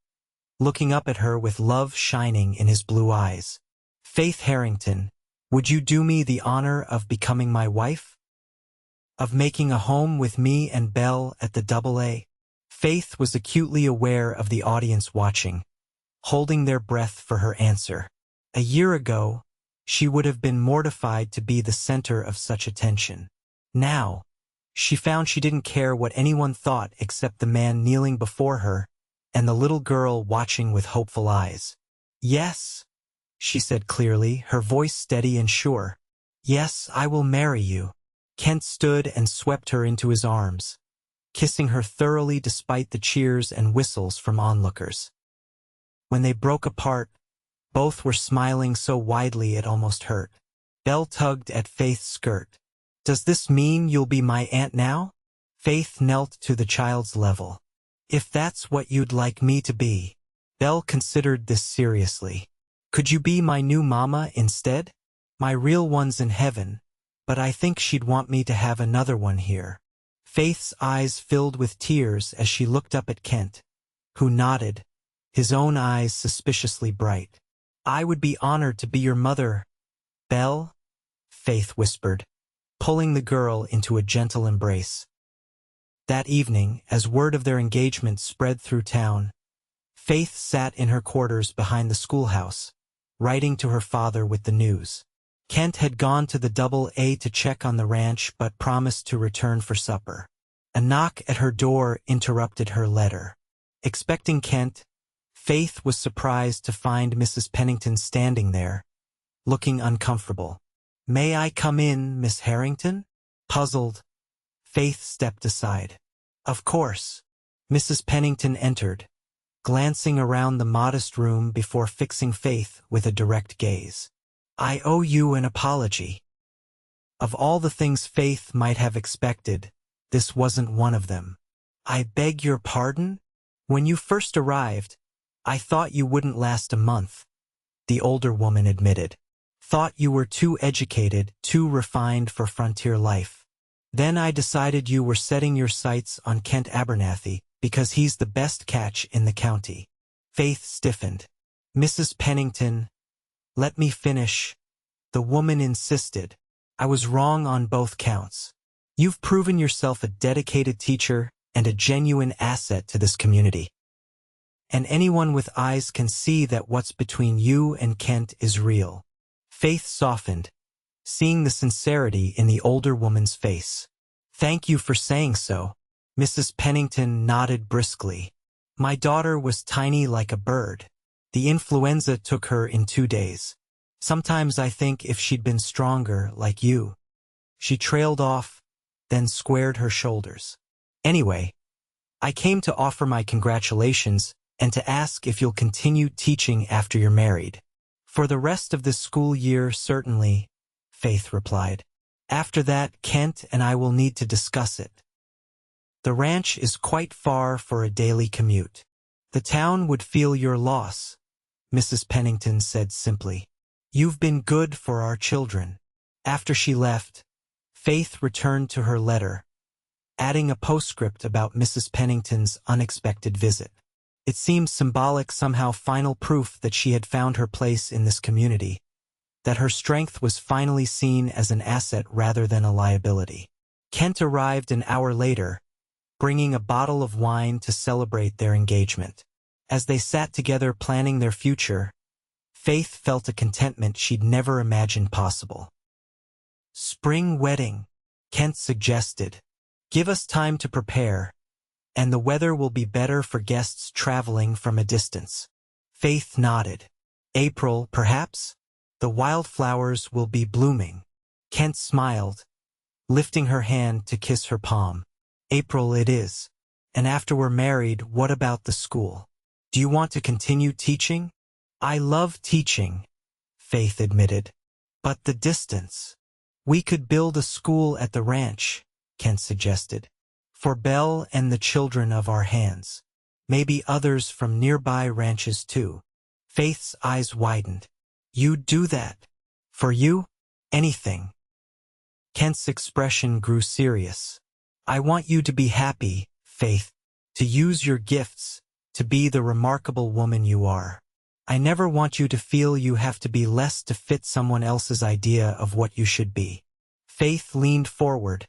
looking up at her with love shining in his blue eyes. Faith Harrington, would you do me the honor of becoming my wife? Of making a home with me and Belle at the AA? Faith was acutely aware of the audience watching, holding their breath for her answer. A year ago, she would have been mortified to be the center of such attention. Now, she found she didn't care what anyone thought except the man kneeling before her and the little girl watching with hopeful eyes. Yes, she said clearly, her voice steady and sure. Yes, I will marry you. Kent stood and swept her into his arms, kissing her thoroughly despite the cheers and whistles from onlookers. When they broke apart, both were smiling so widely it almost hurt. Belle tugged at Faith's skirt. Does this mean you'll be my aunt now? Faith knelt to the child's level. If that's what you'd like me to be. Belle considered this seriously. Could you be my new mama instead? My real one's in heaven, but I think she'd want me to have another one here. Faith's eyes filled with tears as she looked up at Kent, who nodded, his own eyes suspiciously bright. I would be honored to be your mother, Belle, Faith whispered, pulling the girl into a gentle embrace. That evening, as word of their engagement spread through town, Faith sat in her quarters behind the schoolhouse, writing to her father with the news. Kent had gone to the AA to check on the ranch but promised to return for supper. A knock at her door interrupted her letter. Expecting Kent, Faith was surprised to find Mrs. Pennington standing there, looking uncomfortable. May I come in, Miss Harrington? Puzzled, Faith stepped aside. Of course. Mrs. Pennington entered, glancing around the modest room before fixing Faith with a direct gaze. I owe you an apology. Of all the things Faith might have expected, this wasn't one of them. I beg your pardon? When you first arrived, I thought you wouldn't last a month, the older woman admitted. Thought you were too educated, too refined for frontier life. Then I decided you were setting your sights on Kent Abernathy because he's the best catch in the county. Faith stiffened. Mrs. Pennington, let me finish. The woman insisted. I was wrong on both counts. You've proven yourself a dedicated teacher and a genuine asset to this community. And anyone with eyes can see that what's between you and Kent is real. Faith softened, seeing the sincerity in the older woman's face. Thank you for saying so. Mrs. Pennington nodded briskly. My daughter was tiny like a bird. The influenza took her in 2 days. Sometimes I think if she'd been stronger like you. She trailed off, then squared her shoulders. Anyway, I came to offer my congratulations and to ask if you'll continue teaching after you're married. For the rest of this school year, certainly, Faith replied. After that, Kent and I will need to discuss it. The ranch is quite far for a daily commute. The town would feel your loss, Mrs. Pennington said simply. You've been good for our children. After she left, Faith returned to her letter, adding a postscript about Mrs. Pennington's unexpected visit. It seemed symbolic, somehow final proof that she had found her place in this community, that her strength was finally seen as an asset rather than a liability. Kent arrived an hour later, bringing a bottle of wine to celebrate their engagement. As they sat together planning their future, Faith felt a contentment she'd never imagined possible. Spring wedding, Kent suggested. Give us time to prepare, and the weather will be better for guests traveling from a distance. Faith nodded. April, perhaps? The wildflowers will be blooming. Kent smiled, lifting her hand to kiss her palm. April it is. And after we're married, what about the school? Do you want to continue teaching? I love teaching, Faith admitted. But the distance. We could build a school at the ranch, Kent suggested. For Belle and the children of our hands. Maybe others from nearby ranches too. Faith's eyes widened. You'd do that? For you? Anything. Kent's expression grew serious. I want you to be happy, Faith. To use your gifts, to be the remarkable woman you are. I never want you to feel you have to be less to fit someone else's idea of what you should be. Faith leaned forward,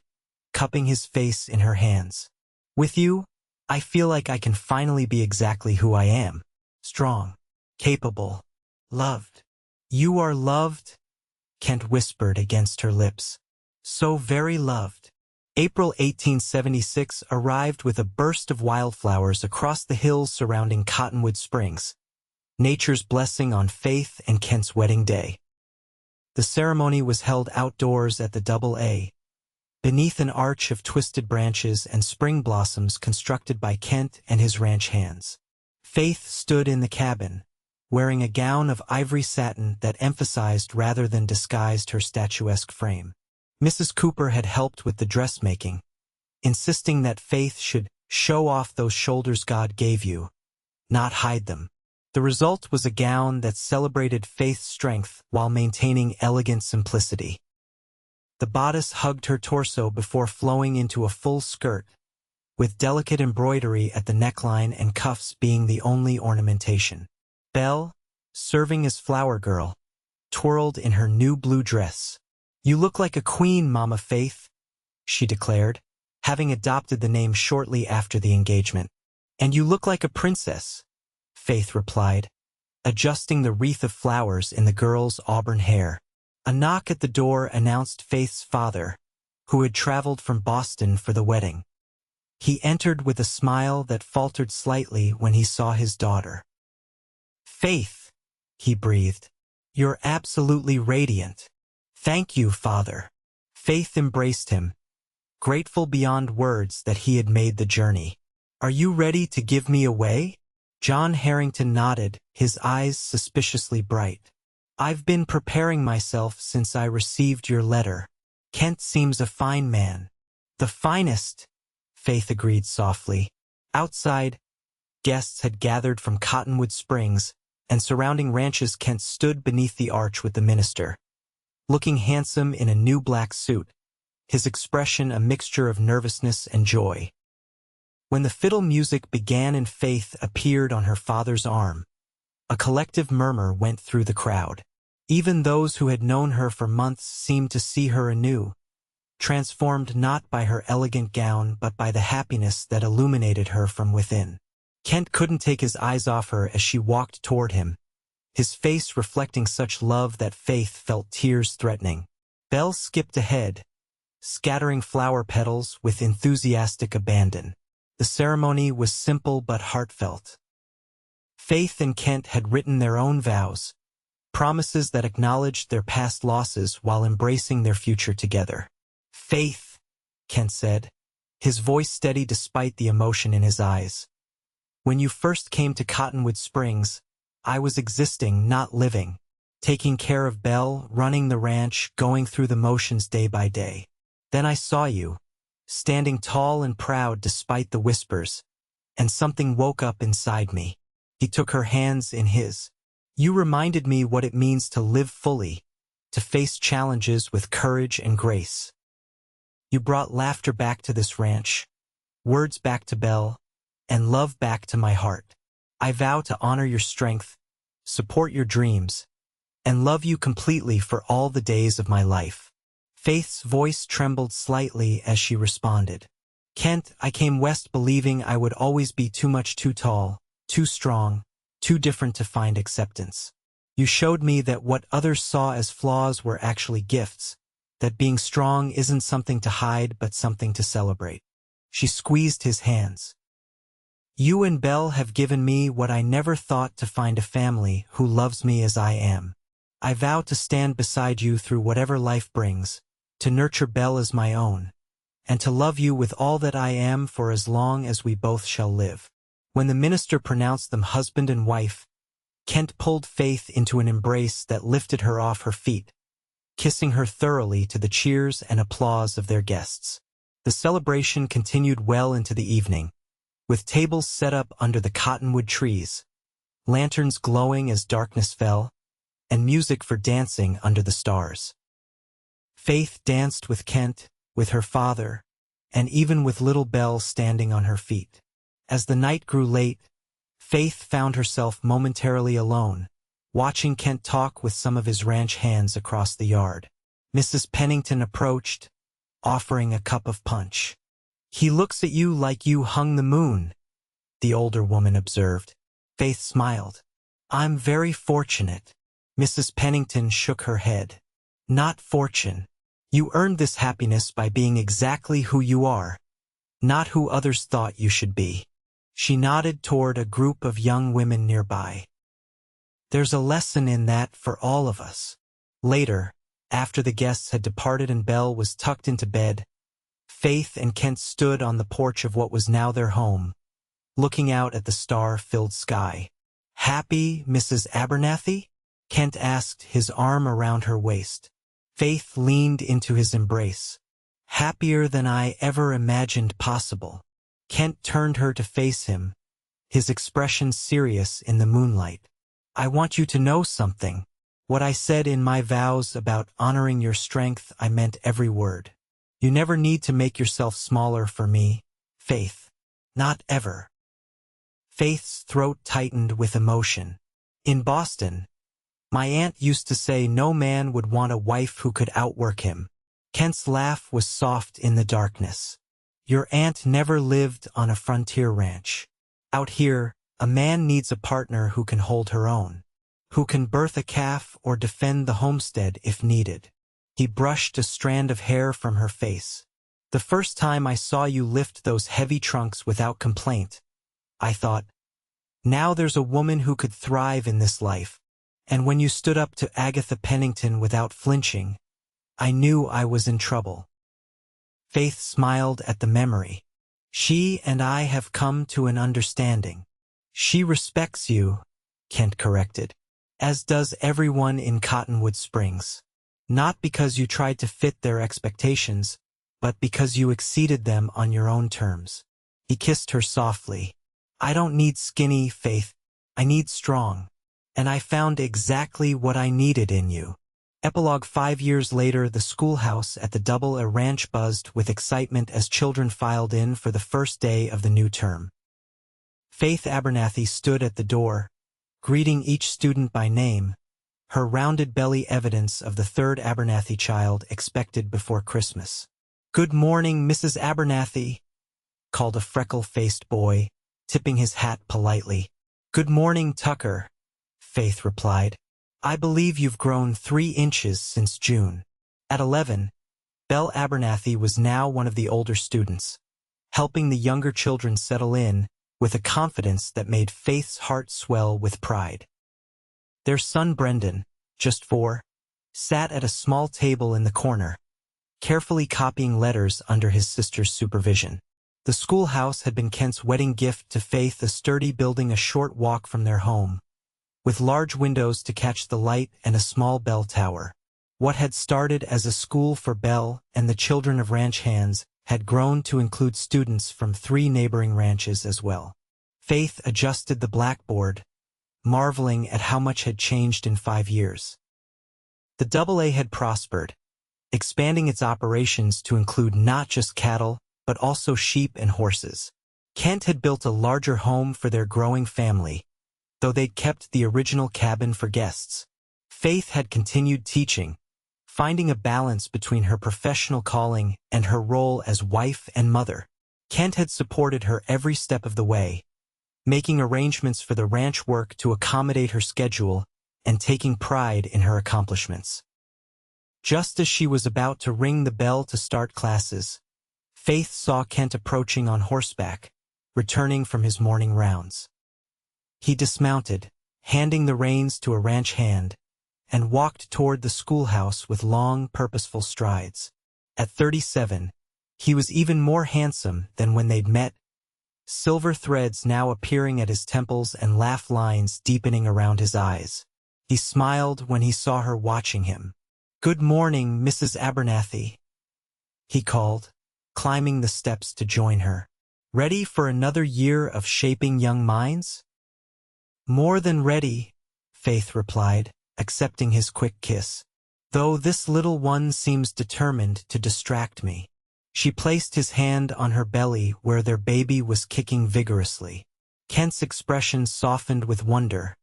cupping his face in her hands. With you, I feel like I can finally be exactly who I am. Strong, capable, loved. You are loved, Kent whispered against her lips. So very loved. April 1876 arrived with a burst of wildflowers across the hills surrounding Cottonwood Springs, nature's blessing on Faith and Kent's wedding day. The ceremony was held outdoors at the AA, beneath an arch of twisted branches and spring blossoms constructed by Kent and his ranch hands. Faith stood in the cabin, wearing a gown of ivory satin that emphasized rather than disguised her statuesque frame. Mrs. Cooper had helped with the dressmaking, insisting that Faith should show off those shoulders God gave you, not hide them. The result was a gown that celebrated Faith's strength while maintaining elegant simplicity. The bodice hugged her torso before flowing into a full skirt, with delicate embroidery at the neckline and cuffs being the only ornamentation. Belle, serving as flower girl, twirled in her new blue dress. You look like a queen, Mama Faith, she declared, having adopted the name shortly after the engagement. And you look like a princess, Faith replied, adjusting the wreath of flowers in the girl's auburn hair. A knock at the door announced Faith's father, who had traveled from Boston for the wedding. He entered with a smile that faltered slightly when he saw his daughter. Faith, he breathed. You're absolutely radiant. Thank you, Father. Faith embraced him, grateful beyond words that he had made the journey. Are you ready to give me away? John Harrington nodded, his eyes suspiciously bright. I've been preparing myself since I received your letter. Kent seems a fine man. The finest, Faith agreed softly. Outside, guests had gathered from Cottonwood Springs, and surrounding ranches. Kent stood beneath the arch with the minister, looking handsome in a new black suit, his expression a mixture of nervousness and joy. When the fiddle music began and Faith appeared on her father's arm, a collective murmur went through the crowd. Even those who had known her for months seemed to see her anew, transformed not by her elegant gown but by the happiness that illuminated her from within. Kent couldn't take his eyes off her as she walked toward him, his face reflecting such love that Faith felt tears threatening. Belle skipped ahead, scattering flower petals with enthusiastic abandon. The ceremony was simple but heartfelt. Faith and Kent had written their own vows, promises that acknowledged their past losses while embracing their future together. Faith, Kent said, his voice steady despite the emotion in his eyes. When you first came to Cottonwood Springs, I was existing, not living, taking care of Belle, running the ranch, going through the motions day by day. Then I saw you, standing tall and proud despite the whispers, and something woke up inside me. He took her hands in his. You reminded me what it means to live fully, to face challenges with courage and grace. You brought laughter back to this ranch, words back to Belle, and love back to my heart. I vow to honor your strength, support your dreams, and love you completely for all the days of my life. Faith's voice trembled slightly as she responded. Kent, I came west believing I would always be too much, too tall, too strong, too different to find acceptance. You showed me that what others saw as flaws were actually gifts, that being strong isn't something to hide but something to celebrate. She squeezed his hands. You and Belle have given me what I never thought, to find a family who loves me as I am. I vow to stand beside you through whatever life brings, to nurture Belle as my own, and to love you with all that I am for as long as we both shall live." When the minister pronounced them husband and wife, Kent pulled Faith into an embrace that lifted her off her feet, kissing her thoroughly to the cheers and applause of their guests. The celebration continued well into the evening, with tables set up under the cottonwood trees, lanterns glowing as darkness fell, and music for dancing under the stars. Faith danced with Kent, with her father, and even with little Belle standing on her feet. As the night grew late, Faith found herself momentarily alone, watching Kent talk with some of his ranch hands across the yard. Mrs. Pennington approached, offering a cup of punch. "He looks at you like you hung the moon," the older woman observed. Faith smiled. "I'm very fortunate." Mrs. Pennington shook her head. "Not fortune. You earned this happiness by being exactly who you are, not who others thought you should be." She nodded toward a group of young women nearby. "There's a lesson in that for all of us." Later, after the guests had departed and Belle was tucked into bed, Faith and Kent stood on the porch of what was now their home, looking out at the star-filled sky. "Happy, Mrs. Abernathy?" Kent asked, his arm around her waist. Faith leaned into his embrace. "Happier than I ever imagined possible." Kent turned her to face him, his expression serious in the moonlight. "I want you to know something. What I said in my vows about honoring your strength, I meant every word. You never need to make yourself smaller for me, Faith. Not ever." Faith's throat tightened with emotion. "In Boston, my aunt used to say no man would want a wife who could outwork him." Kent's laugh was soft in the darkness. "Your aunt never lived on a frontier ranch. Out here, a man needs a partner who can hold her own, who can birth a calf or defend the homestead if needed." He brushed a strand of hair from her face. "The first time I saw you lift those heavy trunks without complaint, I thought, now there's a woman who could thrive in this life. And when you stood up to Agatha Pennington without flinching, I knew I was in trouble." Faith smiled at the memory. "She and I have come to an understanding." "She respects you," Kent corrected, "as does everyone in Cottonwood Springs. Not because you tried to fit their expectations, but because you exceeded them on your own terms." He kissed her softly. "I don't need skinny, Faith. I need strong. And I found exactly what I needed in you." Epilogue. 5 years later, the schoolhouse at the Double A Ranch buzzed with excitement as children filed in for the first day of the new term. Faith Abernathy stood at the door, greeting each student by name, her rounded belly evidence of the third Abernathy child expected before Christmas. "Good morning, Mrs. Abernathy," called a freckle-faced boy, tipping his hat politely. "Good morning, Tucker," Faith replied. "I believe you've grown 3 inches since June." At 11, Belle Abernathy was now one of the older students, helping the younger children settle in with a confidence that made Faith's heart swell with pride. Their son Brendan, just 4, sat at a small table in the corner, carefully copying letters under his sister's supervision. The schoolhouse had been Kent's wedding gift to Faith, a sturdy building a short walk from their home, with large windows to catch the light and a small bell tower. What had started as a school for Belle and the children of ranch hands had grown to include students from 3 neighboring ranches as well. Faith adjusted the blackboard, marveling at how much had changed in 5 years. The Double A had prospered, expanding its operations to include not just cattle, but also sheep and horses. Kent had built a larger home for their growing family, though they'd kept the original cabin for guests. Faith had continued teaching, finding a balance between her professional calling and her role as wife and mother. Kent had supported her every step of the way, making arrangements for the ranch work to accommodate her schedule and taking pride in her accomplishments. Just as she was about to ring the bell to start classes, Faith saw Kent approaching on horseback, returning from his morning rounds. He dismounted, handing the reins to a ranch hand, and walked toward the schoolhouse with long, purposeful strides. At 37, he was even more handsome than when they'd met, silver threads now appearing at his temples and laugh lines deepening around his eyes. He smiled when he saw her watching him. "Good morning, Mrs. Abernathy," he called, climbing the steps to join her. "Ready for another year of shaping young minds?" "More than ready," Faith replied, accepting his quick kiss. "Though this little one seems determined to distract me." She placed his hand on her belly where their baby was kicking vigorously. Kent's expression softened with wonder,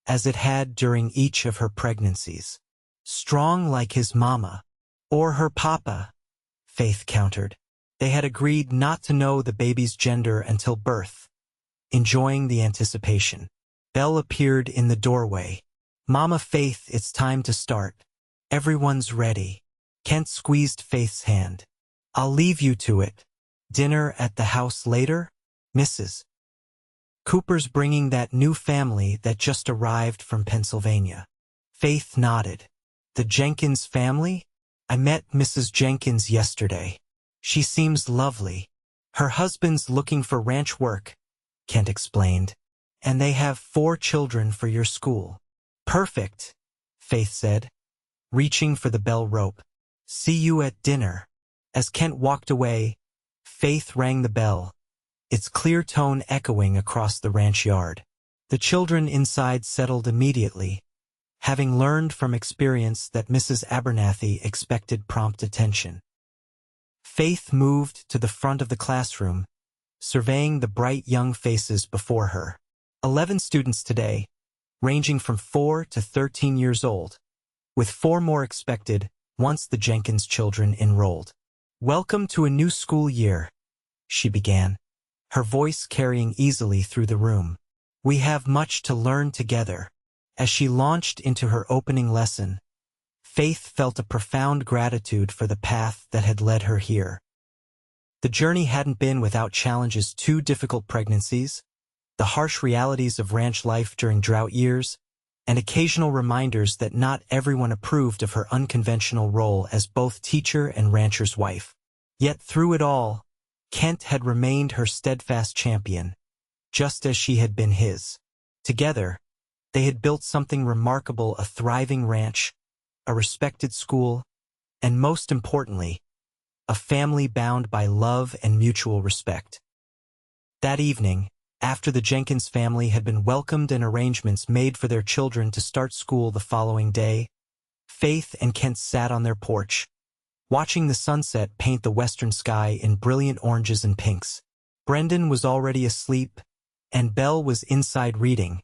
as it had during each of her pregnancies. "Strong like his mama." "Or her papa," Faith countered. They had agreed not to know the baby's gender until birth, enjoying the anticipation. Belle appeared in the doorway. "Mama Faith, it's time to start. Everyone's ready." Kent squeezed Faith's hand. "I'll leave you to it. Dinner at the house later, Mrs. Cooper's bringing that new family that just arrived from Pennsylvania." Faith nodded. "The Jenkins family? I met Mrs. Jenkins yesterday. She seems lovely. Her husband's looking for ranch work," Kent explained. "And they have 4 children for your school." "Perfect," Faith said, reaching for the bell rope. "See you at dinner." As Kent walked away, Faith rang the bell, its clear tone echoing across the ranch yard. The children inside settled immediately, having learned from experience that Mrs. Abernathy expected prompt attention. Faith moved to the front of the classroom, surveying the bright young faces before her. 11 students today, ranging from 4 to 13 years old, with 4 more expected once the Jenkins children enrolled. "Welcome to a new school year," she began, her voice carrying easily through the room. "We have much to learn together." As she launched into her opening lesson, Faith felt a profound gratitude for the path that had led her here. The journey hadn't been without challenges: 2 difficult pregnancies, the harsh realities of ranch life during drought years, and occasional reminders that not everyone approved of her unconventional role as both teacher and rancher's wife. Yet through it all, Kent had remained her steadfast champion, just as she had been his. Together, they had built something remarkable: a thriving ranch, a respected school, and most importantly, a family bound by love and mutual respect. That evening, after the Jenkins family had been welcomed and arrangements made for their children to start school the following day, Faith and Kent sat on their porch, watching the sunset paint the western sky in brilliant oranges and pinks. Brendan was already asleep, and Belle was inside reading,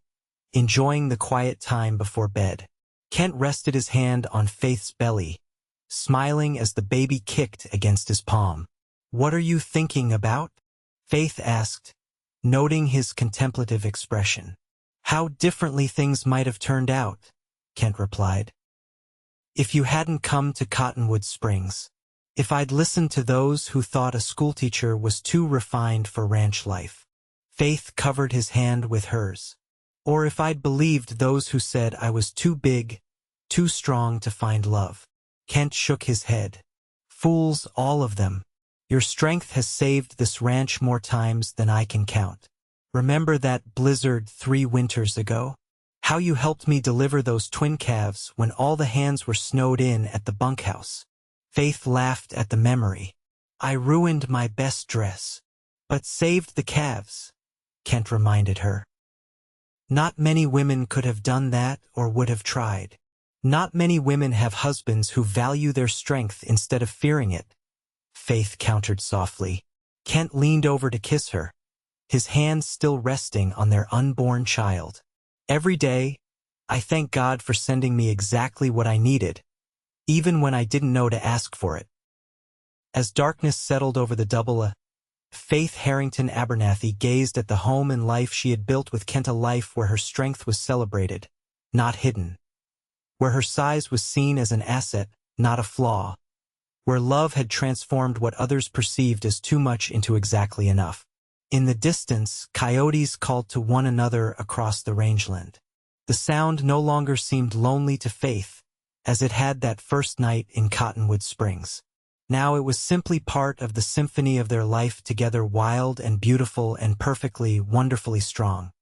enjoying the quiet time before bed. Kent rested his hand on Faith's belly, smiling as the baby kicked against his palm. "What are you thinking about?" Faith asked, noting his contemplative expression. "How differently things might have turned out," Kent replied. "If you hadn't come to Cottonwood Springs. If I'd listened to those who thought a schoolteacher was too refined for ranch life." Faith covered his hand with hers. "Or if I'd believed those who said I was too big, too strong to find love." Kent shook his head. "Fools, all of them. Your strength has saved this ranch more times than I can count. Remember that blizzard 3 winters ago? How you helped me deliver those twin calves when all the hands were snowed in at the bunkhouse." Faith laughed at the memory. "I ruined my best dress, but saved the calves," Kent reminded her. "Not many women could have done that or would have tried. Not many women have husbands who value their strength instead of fearing it," Faith countered softly. Kent leaned over to kiss her, his hands still resting on their unborn child. "Every day, I thank God for sending me exactly what I needed, even when I didn't know to ask for it." As darkness settled over the double, Faith Harrington Abernathy gazed at the home and life she had built with Kent, a life where her strength was celebrated, not hidden, where her size was seen as an asset, not a flaw, where love had transformed what others perceived as too much into exactly enough. In the distance, coyotes called to one another across the rangeland. The sound no longer seemed lonely to Faith, as it had that first night in Cottonwood Springs. Now it was simply part of the symphony of their life together, wild and beautiful and perfectly, wonderfully strong.